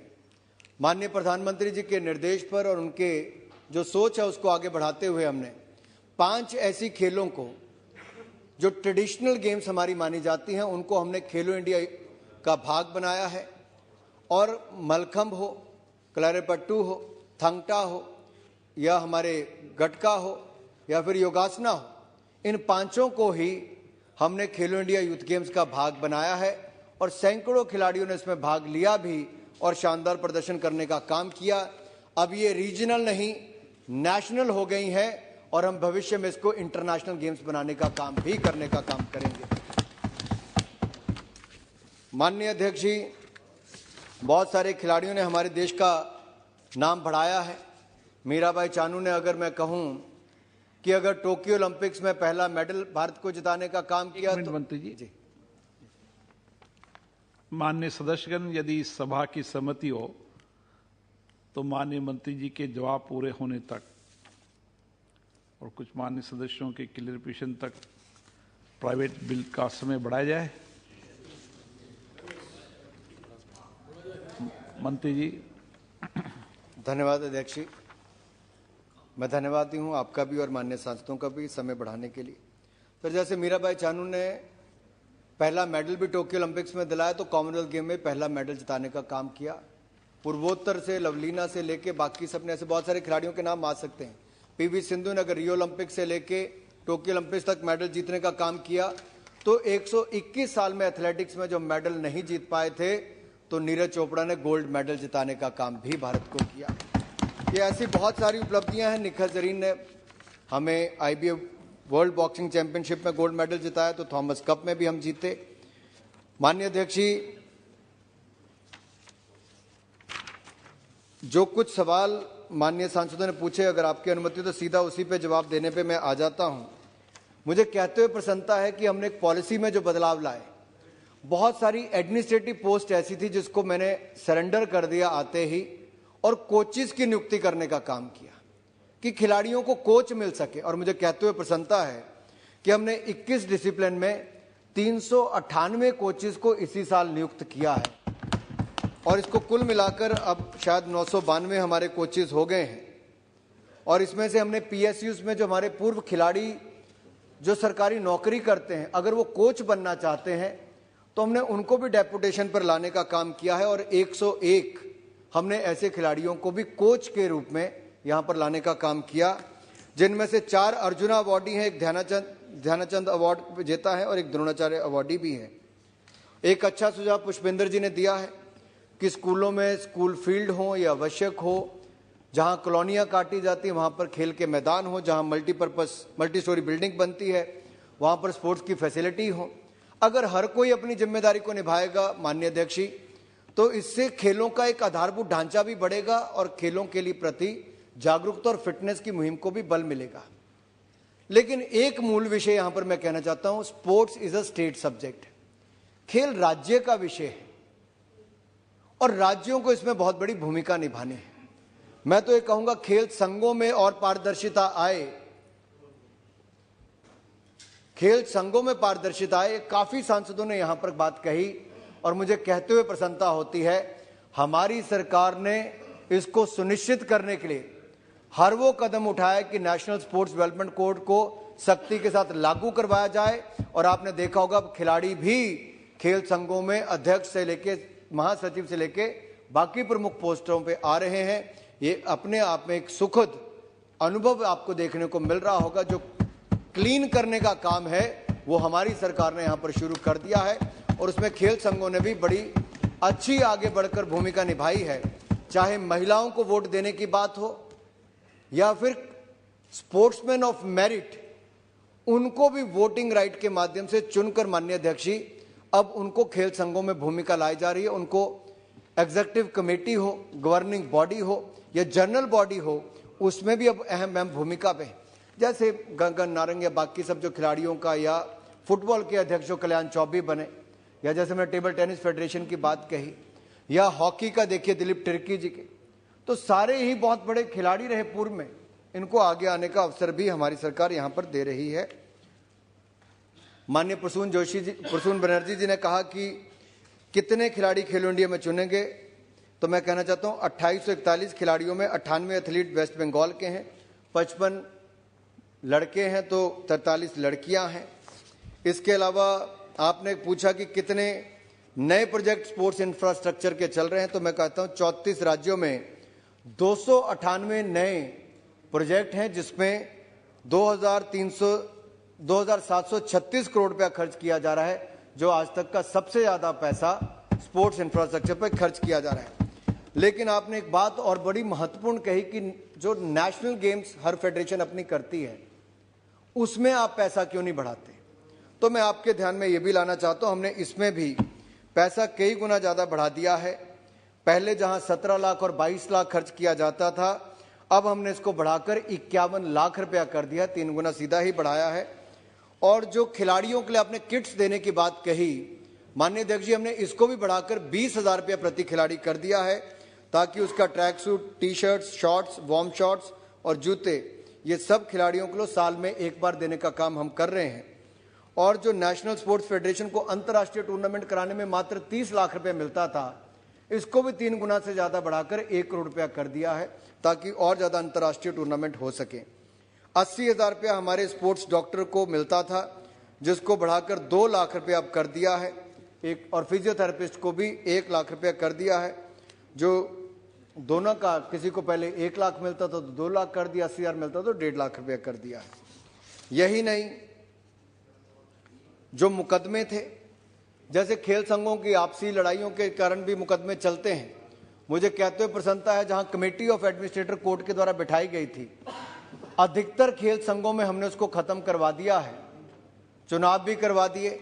माननीय प्रधानमंत्री जी के निर्देश पर और उनके जो सोच है उसको आगे बढ़ाते हुए हमने 5 ऐसी खेलों को जो ट्रेडिशनल गेम्स हमारी मानी जाती हैं उनको हमने खेलो इंडिया का भाग बनाया है। और मलखंब हो, कलारीपट्टू हो, थंगटा हो या हमारे गटका हो या फिर योगासना हो, इन 5 को ही हमने खेलो इंडिया यूथ गेम्स का भाग बनाया है। और सैकड़ों खिलाड़ियों ने इसमें भाग लिया भी और शानदार प्रदर्शन करने का काम किया। अब ये रीजनल नहीं, नेशनल हो गई हैं और हम भविष्य में इसको इंटरनेशनल गेम्स बनाने का काम भी करने का काम करेंगे। माननीय अध्यक्ष जी, बहुत सारे खिलाड़ियों ने हमारे देश का नाम बढ़ाया है। मीराबाई चानू ने, अगर मैं कहूं कि अगर टोक्यो ओलंपिक्स में पहला मेडल भारत को जिताने का काम किया तो मंत्री जी, माननीय सदस्यगण, यदि इस सभा की सहमति हो तो माननीय मंत्री जी के जवाब पूरे होने तक और कुछ माननीय सदस्यों के क्लियरिफिकेशन तक प्राइवेट बिल का समय बढ़ाया जाए। मंत्री जी। धन्यवाद अध्यक्ष जी। मैं धन्यवादी हूं आपका भी और माननीय सांसदों का भी समय बढ़ाने के लिए। फिर जैसे मीराबाई चानू ने पहला मेडल भी टोक्यो ओलंपिक्स में दिलाया तो कॉमनवेल्थ गेम में पहला मेडल जिताने का काम किया। पूर्वोत्तर से लवलीना से लेके बाकी सबने, ऐसे बहुत सारे खिलाड़ियों के नाम आ सकते हैं। पीवी सिंधु ने अगर रियो ओलंपिक से लेके टोक्यो ओलंपिक्स तक मेडल जीतने का काम किया तो 121 साल में एथलेटिक्स में जो मेडल नहीं जीत पाए थे तो नीरज चोपड़ा ने गोल्ड मेडल जिताने का काम भी भारत को किया। ये ऐसी बहुत सारी उपलब्धियां हैं। निखत जरीन ने हमें IBF वर्ल्ड बॉक्सिंग चैंपियनशिप में गोल्ड मेडल जिताया तो थॉमस कप में भी हम जीते। माननीय अध्यक्ष जी, जो कुछ सवाल माननीय सांसदों ने पूछे, अगर आपकी अनुमति तो सीधा उसी पे जवाब देने पे मैं आ जाता हूं। मुझे कहते हुए प्रसन्नता है कि हमने एक पॉलिसी में जो बदलाव लाए, बहुत सारी एडमिनिस्ट्रेटिव पोस्ट ऐसी थी जिसको मैंने सरेंडर कर दिया आते ही और कोचेस की नियुक्ति करने का काम किया कि खिलाड़ियों को कोच मिल सके। और मुझे कहते हुए प्रसन्नता है कि हमने 21 डिसिप्लिन में 398 कोचेस को इसी साल नियुक्त किया है और इसको कुल मिलाकर अब शायद 992 हमारे कोचेस हो गए हैं। और इसमें से हमने PSUs में जो हमारे पूर्व खिलाड़ी जो सरकारी नौकरी करते हैं, अगर वो कोच बनना चाहते हैं तो हमने उनको भी डेपुटेशन पर लाने का काम किया है और 101 हमने ऐसे खिलाड़ियों को भी कोच के रूप में यहाँ पर लाने का काम किया, जिनमें से 4 अर्जुना अवार्डी हैं, एक ध्यानचंद अवार्ड विजेता है और एक द्रोणाचार्य अवार्डी भी है। एक अच्छा सुझाव पुष्पेंद्र जी ने दिया है कि स्कूलों में स्कूल फील्ड हो या आवश्यक हो, जहां कॉलोनियां काटी जाती हैं वहां पर खेल के मैदान हो, जहां मल्टी स्टोरी बिल्डिंग बनती है वहां पर स्पोर्ट्स की फैसिलिटी हो। अगर हर कोई अपनी जिम्मेदारी को निभाएगा माननीय अध्यक्ष जी, तो इससे खेलों का एक आधारभूत ढांचा भी बढ़ेगा और खेलों के लिए प्रति जागरूकता और फिटनेस की मुहिम को भी बल मिलेगा। लेकिन एक मूल विषय यहां पर मैं कहना चाहता हूं, sports is a state subject. खेल राज्य का विषय है और राज्यों को इसमें बहुत बड़ी भूमिका निभानी है। मैं तो ये कहूंगा खेल संघों में और पारदर्शिता आए, खेल संघों में पारदर्शिता आए। काफी सांसदों ने यहां पर बात कही और मुझे कहते हुए प्रसन्नता होती है, हमारी सरकार ने इसको सुनिश्चित करने के लिए हर वो कदम उठाया कि नेशनल स्पोर्ट्स डेवलपमेंट कोड को सख्ती के साथ लागू करवाया जाए। और आपने देखा होगा खिलाड़ी भी खेल संघों में अध्यक्ष से लेके महासचिव से लेके बाकी प्रमुख पोस्टों पे आ रहे हैं। ये अपने आप में एक सुखद अनुभव आपको देखने को मिल रहा होगा। जो क्लीन करने का काम है वो हमारी सरकार ने यहाँ पर शुरू कर दिया है और उसमें खेल संघों ने भी बड़ी अच्छी आगे बढ़कर भूमिका निभाई है। चाहे महिलाओं को वोट देने की बात हो या फिर स्पोर्ट्समैन ऑफ मेरिट, उनको भी वोटिंग राइट के माध्यम से चुनकर माननीय अध्यक्ष जी अब उनको खेल संघों में भूमिका लाई जा रही है। उनको एग्जीक्यूटिव कमेटी हो, गवर्निंग बॉडी हो या जनरल बॉडी हो, उसमें भी अब अहम भूमिका पे, जैसे गगन नारंग या बाकी सब जो खिलाड़ियों का, या फुटबॉल के अध्यक्ष जो कल्याण चौबे बने, या जैसे मैंने टेबल टेनिस फेडरेशन की बात कही, या हॉकी का देखिए दिलीप तिर्की जी के, तो सारे ही बहुत बड़े खिलाड़ी रहे पूर्व में। इनको आगे आने का अवसर भी हमारी सरकार यहाँ पर दे रही है। माननीय प्रसून बनर्जी जी ने कहा कि कितने खिलाड़ी खेलो इंडिया में चुनेंगे, तो मैं कहना चाहता हूँ 2841 खिलाड़ियों में 98 एथलीट वेस्ट बंगाल के हैं, 55 लड़के हैं तो 43 लड़कियां हैं। इसके अलावा आपने पूछा कि कितने नए प्रोजेक्ट स्पोर्ट्स इंफ्रास्ट्रक्चर के चल रहे हैं, तो मैं कहता हूँ 34 राज्यों में 298 नए प्रोजेक्ट हैं, जिसमें 2736 करोड़ रुपया खर्च किया जा रहा है, जो आज तक का सबसे ज्यादा पैसा स्पोर्ट्स इंफ्रास्ट्रक्चर पर खर्च किया जा रहा है। लेकिन आपने एक बात और बड़ी महत्वपूर्ण कही कि जो नेशनल गेम्स हर फेडरेशन अपनी करती है उसमें आप पैसा क्यों नहीं बढ़ाते। तो मैं आपके ध्यान में ये भी लाना चाहता हूं, हमने इसमें भी पैसा कई गुना ज्यादा बढ़ा दिया है। पहले जहां 17 लाख और 22 लाख खर्च किया जाता था, अब हमने इसको बढ़ाकर 51 लाख रुपया कर दिया, 3 गुना सीधा ही बढ़ाया है। और जो खिलाड़ियों के लिए आपने किट्स देने की बात कही माननीय अध्यक्ष जी, हमने इसको भी बढ़ाकर 20,000 रुपया प्रति खिलाड़ी कर दिया है, ताकि उसका track suit, T shirts, shorts, warm shorts और जूते, ये सब खिलाड़ियों को साल में एक बार देने का काम हम कर रहे हैं। और जो नेशनल स्पोर्ट्स फेडरेशन को अंतर्राष्ट्रीय टूर्नामेंट कराने में मात्र 30 लाख रुपए मिलता था, इसको भी 3 गुना से ज्यादा बढ़ाकर 1 करोड़ रुपया कर दिया है, ताकि और ज्यादा अंतर्राष्ट्रीय टूर्नामेंट हो सके। 80,000 रुपया हमारे स्पोर्ट्स डॉक्टर को मिलता था, जिसको बढ़ाकर 2 लाख रुपया अब कर दिया है। और फिजियोथेरेपिस्ट को भी 1 लाख रुपया कर दिया है, जो दोनों का, किसी को पहले 1 लाख मिलता था तो 2 लाख कर दिया, 80,000 मिलता तो 1.5 लाख रुपया कर दिया है। यही नहीं, जो मुकदमे थे, जैसे खेल संघों की आपसी लड़ाइयों के कारण भी मुकदमे चलते हैं, मुझे कहते हुए प्रसन्नता है जहां कमेटी ऑफ एडमिनिस्ट्रेटर कोर्ट के द्वारा बिठाई गई थी, अधिकतर खेल संघों में हमने उसको खत्म करवा दिया है, चुनाव भी करवा दिए।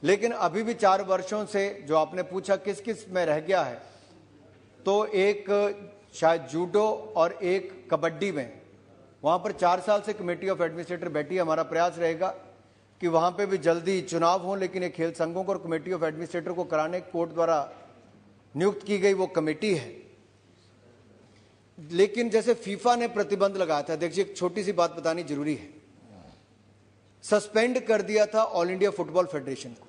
लेकिन अभी भी 4 वर्षों से, जो आपने पूछा किस किस में रह गया है, तो एक शायद जूडो और एक कबड्डी में, वहां पर 4 साल से कमेटी ऑफ एडमिनिस्ट्रेटर बैठी। हमारा प्रयास रहेगा कि वहां पे भी जल्दी चुनाव हो, लेकिन एक खेल संघों को और कमेटी ऑफ एडमिनिस्ट्रेटर को कराने कोर्ट द्वारा नियुक्त की गई वो कमेटी है। लेकिन जैसे फीफा ने प्रतिबंध लगाया था, देखिए एक छोटी सी बात बतानी जरूरी है, सस्पेंड कर दिया था ऑल इंडिया फुटबॉल फेडरेशन को।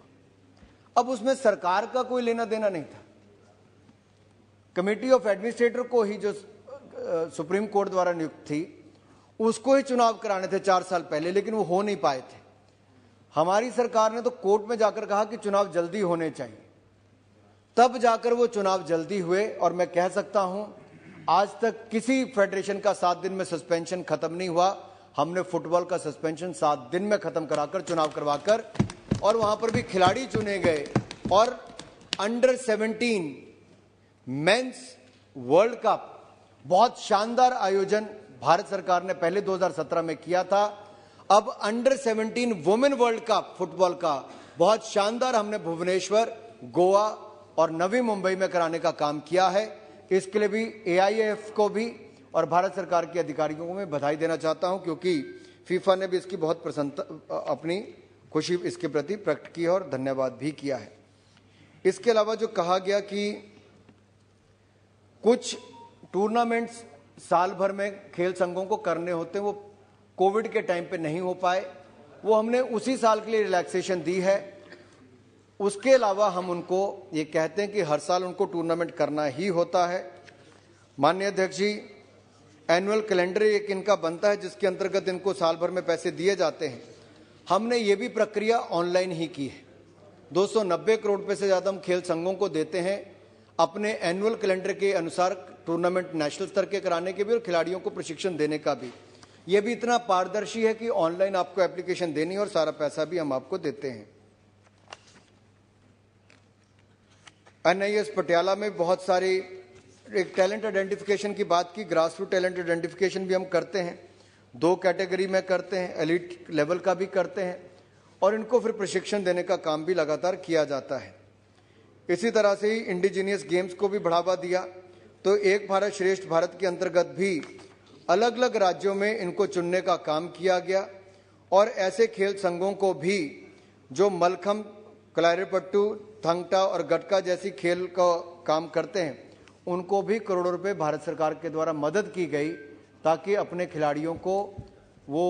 अब उसमें सरकार का कोई लेना देना नहीं था, कमेटी ऑफ एडमिनिस्ट्रेटर को ही, जो सुप्रीम कोर्ट द्वारा नियुक्त थी, उसको ही चुनाव कराने थे 4 साल पहले, लेकिन वो हो नहीं पाए थे। हमारी सरकार ने तो कोर्ट में जाकर कहा कि चुनाव जल्दी होने चाहिए, तब जाकर वो चुनाव जल्दी हुए। और मैं कह सकता हूं आज तक किसी फेडरेशन का 7 दिन में सस्पेंशन खत्म नहीं हुआ। हमने फुटबॉल का सस्पेंशन 7 दिन में खत्म कराकर चुनाव करवाकर, और वहां पर भी खिलाड़ी चुने गए। और अंडर 17 मेंस वर्ल्ड कप, बहुत शानदार आयोजन भारत सरकार ने पहले 2017 में किया था। अब under 17 women world cup football का बहुत शानदार हमने भुवनेश्वर, गोवा और नवी मुंबई में कराने का काम किया है। इसके लिए भी AIF को भी और भारत सरकार के अधिकारियों को मैं बधाई देना चाहता हूं, क्योंकि फीफा ने भी इसकी बहुत प्रसन्नता, अपनी खुशी इसके प्रति प्रकट की है और धन्यवाद भी किया है। इसके अलावा जो कहा गया कि कुछ टूर्नामेंट्स साल भर में खेल संघों को करने होते हैं, वो कोविड के टाइम पे नहीं हो पाए, वो हमने उसी साल के लिए रिलैक्सेशन दी है। उसके अलावा हम उनको ये कहते हैं कि हर साल उनको टूर्नामेंट करना ही होता है। माननीय अध्यक्ष जी, एनुअल कैलेंडर एक इनका बनता है जिसके अंतर्गत इनको साल भर में पैसे दिए जाते हैं। हमने ये भी प्रक्रिया ऑनलाइन ही की है। 290 करोड़ रुपए से ज़्यादा हम खेल संघों को देते हैं अपने एनुअल कैलेंडर के अनुसार, टूर्नामेंट नेशनल स्तर के कराने के भी और खिलाड़ियों को प्रशिक्षण देने का भी। ये भी इतना पारदर्शी है कि ऑनलाइन आपको एप्लीकेशन देनी और सारा पैसा भी हम आपको देते हैं। NIS पटियाला में बहुत सारी एक टैलेंट आइडेंटिफिकेशन की बात की, ग्रास रूट टैलेंट आइडेंटिफिकेशन भी हम करते हैं, 2 कैटेगरी में करते हैं, एलिट लेवल का भी करते हैं और इनको फिर प्रशिक्षण देने का काम भी लगातार किया जाता है। इसी तरह से ही इंडिजीनियस गेम्स को भी बढ़ावा दिया, तो एक भारत श्रेष्ठ भारत के अंतर्गत भी अलग अलग राज्यों में इनको चुनने का काम किया गया और ऐसे खेल संघों को भी जो मलखम, क्लारीपट्टू, थंगटा और गटका जैसी खेल का काम करते हैं उनको भी करोड़ों रुपए भारत सरकार के द्वारा मदद की गई ताकि अपने खिलाड़ियों को वो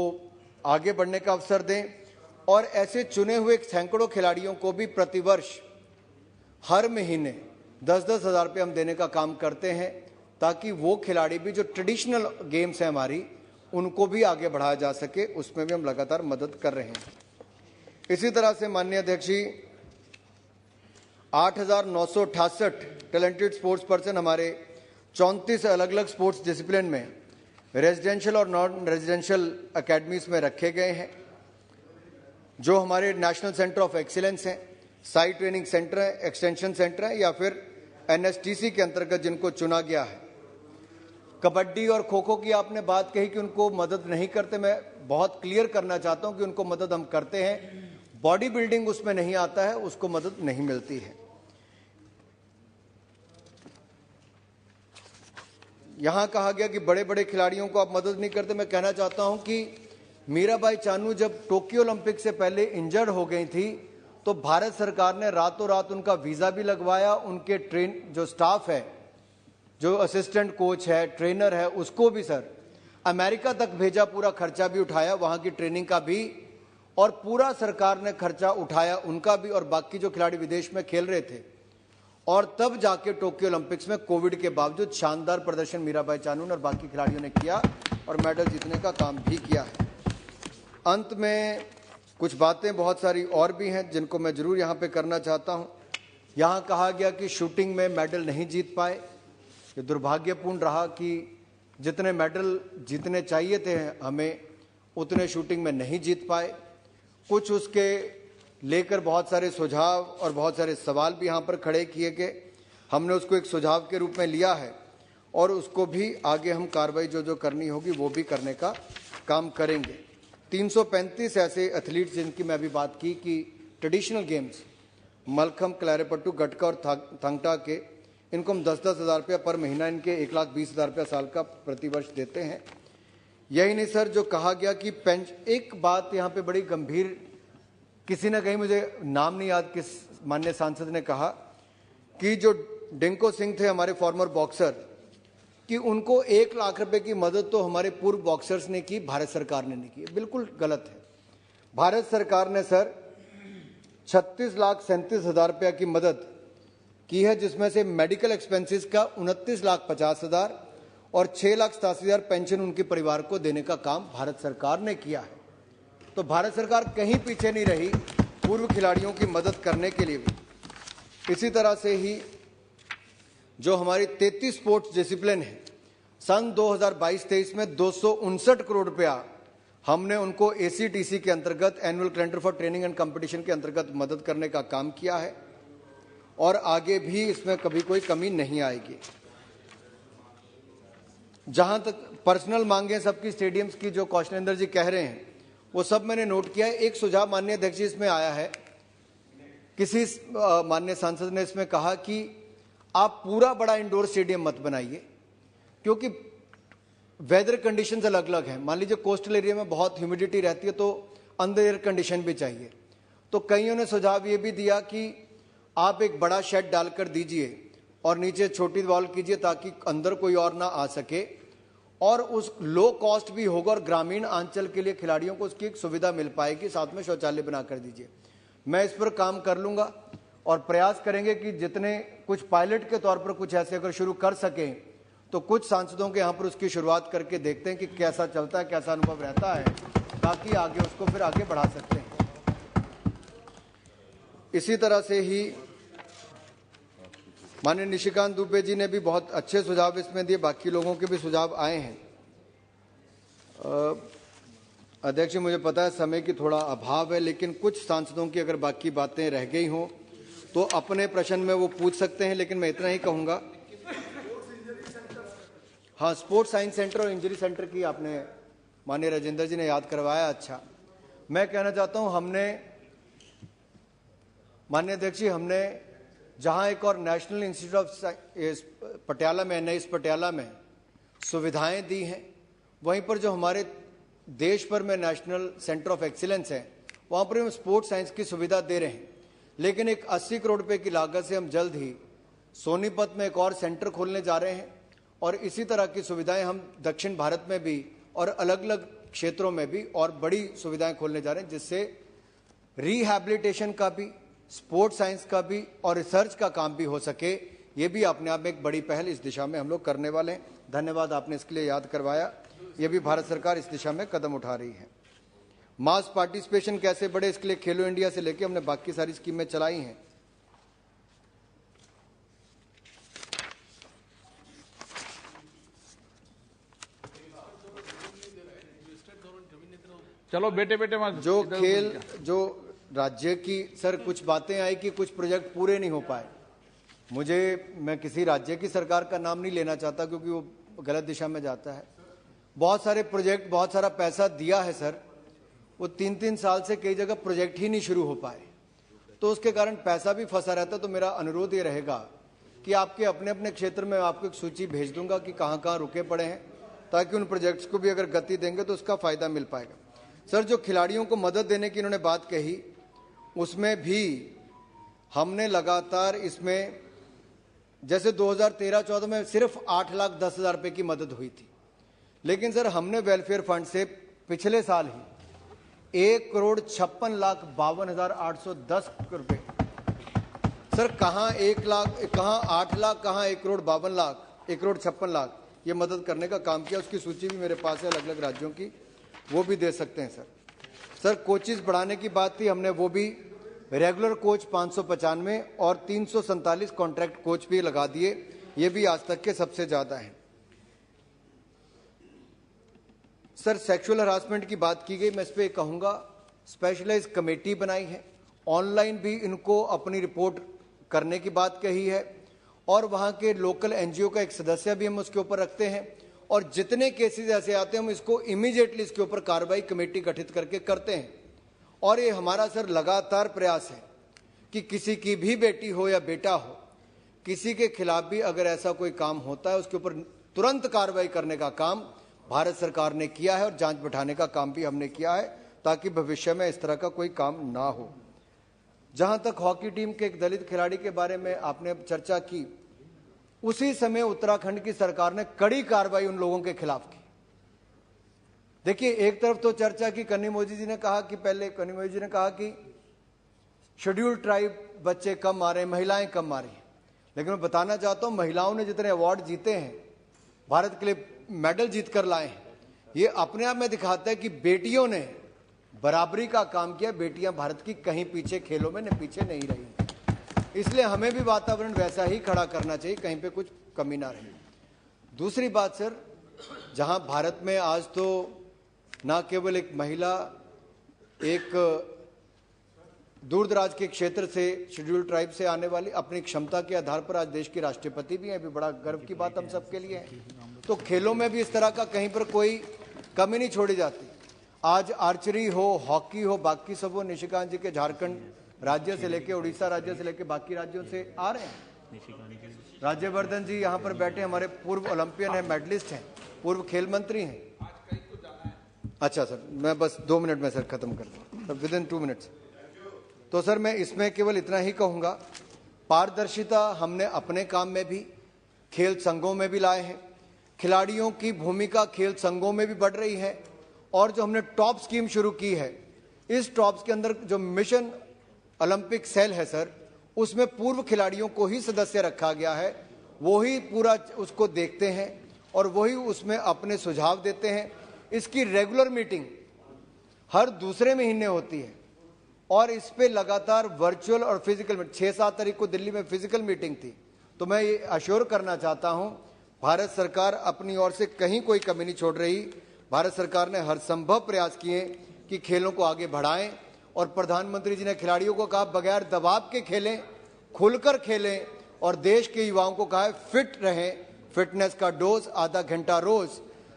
आगे बढ़ने का अवसर दें। और ऐसे चुने हुए सैकड़ों खिलाड़ियों को भी प्रतिवर्ष हर महीने 10-10 हज़ार रुपये हम देने का काम करते हैं ताकि वो खिलाड़ी भी जो ट्रेडिशनल गेम्स हैं हमारी उनको भी आगे बढ़ाया जा सके, उसमें भी हम लगातार मदद कर रहे हैं। इसी तरह से माननीय अध्यक्ष जी 8,968 टैलेंटेड स्पोर्ट्स पर्सन हमारे 34 अलग अलग स्पोर्ट्स डिसिप्लिन में रेजिडेंशियल और नॉन रेजिडेंशियल अकेडमीज में रखे गए हैं, जो हमारे नेशनल सेंटर ऑफ एक्सीलेंस हैं, साइट ट्रेनिंग सेंटर है, एक्सटेंशन सेंटर है या फिर NSTC के अंतर्गत जिनको चुना गया है। कबड्डी और खो खो की आपने बात कही कि उनको मदद नहीं करते, मैं बहुत क्लियर करना चाहता हूं कि उनको मदद हम करते हैं। बॉडी बिल्डिंग उसमें नहीं आता है, उसको मदद नहीं मिलती है। यहां कहा गया कि बड़े बड़े खिलाड़ियों को आप मदद नहीं करते, मैं कहना चाहता हूं कि मीराबाई चानू जब टोक्यो ओलंपिक से पहले इंजर्ड हो गई थी तो भारत सरकार ने रातों रात उनका वीजा भी लगवाया, उनके ट्रेन जो स्टाफ है, जो असिस्टेंट कोच है, ट्रेनर है, उसको भी सर अमेरिका तक भेजा, पूरा खर्चा भी उठाया, वहां की ट्रेनिंग का भी, और पूरा सरकार ने खर्चा उठाया उनका भी, और बाकी जो खिलाड़ी विदेश में खेल रहे थे। और तब जाके टोक्यो ओलंपिक्स में कोविड के बावजूद शानदार प्रदर्शन मीराबाई चानू ने और बाकी खिलाड़ियों ने किया और मेडल जीतने का काम भी किया है। अंत में कुछ बातें बहुत सारी और भी हैं जिनको मैं जरूर यहाँ पे करना चाहता हूँ। यहाँ कहा गया कि शूटिंग में मेडल नहीं जीत पाए, ये दुर्भाग्यपूर्ण रहा कि जितने मेडल जीतने चाहिए थे हमें उतने शूटिंग में नहीं जीत पाए। कुछ उसके लेकर बहुत सारे सुझाव और बहुत सारे सवाल भी यहाँ पर खड़े किए गए, हमने उसको एक सुझाव के रूप में लिया है और उसको भी आगे हम कार्रवाई जो करनी होगी वो भी करने का काम करेंगे। 335 ऐसे एथलीट्स जिनकी मैं अभी बात की कि ट्रेडिशनल गेम्स मलखम, क्लारीपट्टू, गटका और थंगटा के, इनको हम 10-10 हज़ार रुपया पर महीना, इनके 1,20,000 रुपया साल का प्रतिवर्ष देते हैं। यही नहीं सर, जो कहा गया कि एक बात यहाँ पे बड़ी गंभीर, किसी ने कही, मुझे नाम नहीं याद किस माननीय सांसद ने कहा कि जो डिंको सिंह थे हमारे फॉर्मर बॉक्सर, कि उनको 1 लाख रुपए की मदद तो हमारे पूर्व बॉक्सर्स ने की, भारत सरकार ने नहीं की। बिल्कुल गलत है। भारत सरकार ने सर 36,37,000 रुपया की मदद की है, जिसमें से मेडिकल एक्सपेंसेस का 29,50,000 और 6,87,000 पेंशन उनके परिवार को देने का काम भारत सरकार ने किया है। तो भारत सरकार कहीं पीछे नहीं रही पूर्व खिलाड़ियों की मदद करने के लिए भी। इसी तरह से ही जो हमारी 33 स्पोर्ट्स डिसिप्लिन है, सन 2022-23 में 259 करोड़ रुपया हमने उनको ACTC के अंतर्गत, annual calendar for training and competition के अंतर्गत मदद करने का काम किया है और आगे भी इसमें कभी कोई कमी नहीं आएगी। जहां तक पर्सनल मांगे सबकी स्टेडियम्स की, जो कौशलेंद्र जी कह रहे हैं, वो सब मैंने नोट किया है। एक सुझाव माननीय अध्यक्ष जी इसमें आया है, किसी माननीय सांसद ने इसमें कहा कि आप पूरा बड़ा इंडोर स्टेडियम मत बनाइए, क्योंकि वेदर कंडीशंस अलग अलग हैं। मान लीजिए कोस्टल एरिया में बहुत ह्यूमिडिटी रहती है तो अंदर एयर कंडीशन भी चाहिए। तो कईयों ने सुझाव ये भी दिया कि आप एक बड़ा शेड डालकर दीजिए और नीचे छोटी वॉल कीजिए ताकि अंदर कोई और ना आ सके, और उस लो कॉस्ट भी होगा और ग्रामीण अंचल के लिए खिलाड़ियों को उसकी एक सुविधा मिल पाएगी। साथ में शौचालय बना कर दीजिए। मैं इस पर काम कर लूंगा और प्रयास करेंगे कि जितने कुछ पायलट के तौर पर कुछ ऐसे अगर शुरू कर सकें तो कुछ सांसदों के यहाँ पर उसकी शुरुआत करके देखते हैं कि कैसा चलता है, कैसा अनुभव रहता है, ताकि आगे उसको फिर आगे बढ़ा सकते हैं। इसी तरह से ही माननीय निशिकांत दुबे जी ने भी बहुत अच्छे सुझाव इसमें दिए, बाकी लोगों के भी सुझाव आए हैं। अध्यक्ष जी, मुझे पता है समय की थोड़ा अभाव है, लेकिन कुछ सांसदों की अगर बाकी बातें रह गई हों तो अपने प्रश्न में वो पूछ सकते हैं, लेकिन मैं इतना ही कहूंगा। हाँ, स्पोर्ट्स साइंस सेंटर और इंजरी सेंटर की आपने माननीय राजेंद्र जी ने याद करवाया। अच्छा, मैं कहना चाहता हूं, माननीय अध्यक्ष जी, हमने जहां एक और नेशनल इंस्टीट्यूट ऑफ पटियाला में, NIS पटियाला में सुविधाएं दी हैं, वहीं पर जो हमारे देश भर में नेशनल सेंटर ऑफ एक्सीलेंस है, वहां पर हम स्पोर्ट्स साइंस की सुविधा दे रहे हैं। लेकिन एक 80 करोड़ रुपए की लागत से हम जल्द ही सोनीपत में एक और सेंटर खोलने जा रहे हैं, और इसी तरह की सुविधाएं हम दक्षिण भारत में भी और अलग अलग क्षेत्रों में भी और बड़ी सुविधाएं खोलने जा रहे हैं, जिससे रिहैबिलिटेशन का भी, स्पोर्ट्स साइंस का भी और रिसर्च का काम भी हो सके। ये भी अपने आप में एक बड़ी पहल इस दिशा में हम लोग करने वाले हैं। धन्यवाद, आपने इसके लिए याद करवाया। ये भी भारत सरकार इस दिशा में कदम उठा रही है। मास पार्टिसिपेशन कैसे बढ़े, इसके लिए खेलो इंडिया से लेकर हमने बाकी सारी स्कीमें चलाई हैं। चलो बेटे मत, जो खेल, जो राज्य की सर कुछ बातें आई कि कुछ प्रोजेक्ट पूरे नहीं हो पाए। मैं किसी राज्य की सरकार का नाम नहीं लेना चाहता, क्योंकि वो गलत दिशा में जाता है। बहुत सारे प्रोजेक्ट, बहुत सारा पैसा दिया है सर, वो 3-3 साल से कई जगह प्रोजेक्ट ही नहीं शुरू हो पाए, तो उसके कारण पैसा भी फंसा रहता है। तो मेरा अनुरोध ये रहेगा कि आपके अपने अपने क्षेत्र में आपको एक सूची भेज दूंगा कि कहाँ कहाँ रुके पड़े हैं, ताकि उन प्रोजेक्ट्स को भी अगर गति देंगे तो उसका फायदा मिल पाएगा। सर, जो खिलाड़ियों को मदद देने की इन्होंने बात कही, उसमें भी हमने लगातार इसमें, जैसे 2013-14 में सिर्फ 8,10,000 रुपए की मदद हुई थी, लेकिन सर हमने वेलफेयर फंड से पिछले साल ही 1,56,52,810 रुपए, सर कहाँ 1 लाख, कहाँ 8 लाख, कहाँ 1,52,00,000, 1,56,00,000 ये मदद करने का काम किया। उसकी सूची भी मेरे पास है अलग अलग राज्यों की, वो भी दे सकते हैं। सर कोचेस बढ़ाने की बात थी, हमने वो भी रेगुलर कोच 595 और 347 कॉन्ट्रैक्ट कोच भी लगा दिए। ये भी आज तक के सबसे ज्यादा हैं। सर सेक्सुअल हरासमेंट की बात की गई, मैं इस पे कहूंगा स्पेशलाइज कमेटी बनाई है, ऑनलाइन भी इनको अपनी रिपोर्ट करने की बात कही है, और वहां के लोकल NGO का एक सदस्य भी हम उसके ऊपर रखते हैं, और जितने केसेस ऐसे आते हैं हम इसको इमीडिएटली इसके ऊपर कार्रवाई कमेटी गठित करके करते हैं। और ये हमारा सर लगातार प्रयास है कि किसी की भी बेटी हो या बेटा हो, किसी के खिलाफ भी अगर ऐसा कोई काम होता है उसके ऊपर तुरंत कार्रवाई करने का काम भारत सरकार ने किया है, और जांच बैठाने का काम भी हमने किया है, ताकि भविष्य में इस तरह का कोई काम ना हो। जहां तक हॉकी टीम के एक दलित खिलाड़ी के बारे में आपने चर्चा की, उसी समय उत्तराखंड की सरकार ने कड़ी कार्रवाई उन लोगों के खिलाफ की। देखिए, एक तरफ तो चर्चा की, कन्नीमोजी जी ने कहा कि शेड्यूल ट्राइब बच्चे कम आ रहे हैं, महिलाएं कम आ रही हैं, लेकिन मैं बताना चाहता हूं महिलाओं ने जितने अवार्ड जीते हैं, भारत के लिए मेडल जीत कर लाए हैं, ये अपने आप में दिखाता है कि बेटियों ने बराबरी का काम किया। बेटियां भारत की कहीं पीछे, खेलों में पीछे नहीं रही, इसलिए हमें भी वातावरण वैसा ही खड़ा करना चाहिए, कहीं पे कुछ कमी ना रहे। दूसरी बात सर, जहां भारत में आज तो ना केवल एक महिला एक दूर दराज के क्षेत्र से, शेड्यूल ट्राइब से आने वाली, अपनी क्षमता के आधार पर आज देश की राष्ट्रपति भी है, भी बड़ा गर्व की बात हम सबके लिए है। तो खेलों में भी इस तरह का कहीं पर कोई कमी नहीं छोड़ी जाती। आज आर्चरी हो, हॉकी हो, बाकी सब वो निशिकांत जी के झारखंड राज्य से लेके, उड़ीसा राज्य से लेके बाकी राज्यों से आ रहे हैं। राज्यवर्धन जी यहाँ पर बैठे हमारे पूर्व ओलंपियन है, मेडलिस्ट हैं, पूर्व खेल मंत्री हैं। अच्छा सर, मैं बस 2 मिनट में सर खत्म कर दूँ, विदिन 2 मिनट्स। तो सर मैं इसमें केवल इतना ही कहूँगा, पारदर्शिता हमने अपने काम में भी, खेल संघों में भी लाए हैं। खिलाड़ियों की भूमिका खेल संघों में भी बढ़ रही है, और जो हमने टॉप स्कीम शुरू की है, इस टॉप्स के अंदर जो मिशन ओलंपिक सेल है सर, उसमें पूर्व खिलाड़ियों को ही सदस्य रखा गया है, वही पूरा उसको देखते हैं और वही उसमें अपने सुझाव देते हैं। इसकी रेगुलर मीटिंग हर दूसरे महीने होती है और इस पे लगातार वर्चुअल और फिजिकल मीटिंग 6-7 तारीख को दिल्ली में फिजिकल मीटिंग थी। तो मैं ये अश्योर करना चाहता हूं, भारत सरकार अपनी ओर से कहीं कोई कमी नहीं छोड़ रही। भारत सरकार ने हर संभव प्रयास किए कि खेलों को आगे बढ़ाएं और प्रधानमंत्री जी ने खिलाड़ियों को कहा बगैर दबाव के खेलें, खुलकर खेलें और देश के युवाओं को कहा फिट रहें। फिटनेस का डोज आधा घंटा रोज।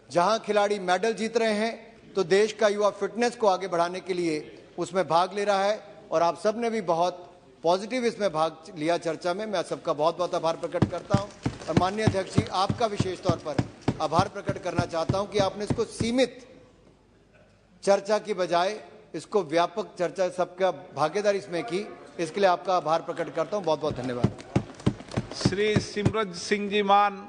जहां खिलाड़ी मेडल जीत रहे हैं तो देश का युवा फिटनेस को आगे बढ़ाने के लिए उसमें भाग ले रहा है और आप सब ने भी बहुत पॉजिटिव इसमें भाग लिया चर्चा में। मैं सबका बहुत बहुत आभार प्रकट करता हूं और माननीय अध्यक्ष जी आपका विशेष तौर पर आभार प्रकट करना चाहता हूं कि आपने इसको सीमित चर्चा की बजाय इसको व्यापक चर्चा, सबका भागीदारी इसमें की। इसके लिए आपका आभार प्रकट करता हूं। बहुत बहुत धन्यवाद। श्री सिमरन सिंह जी मान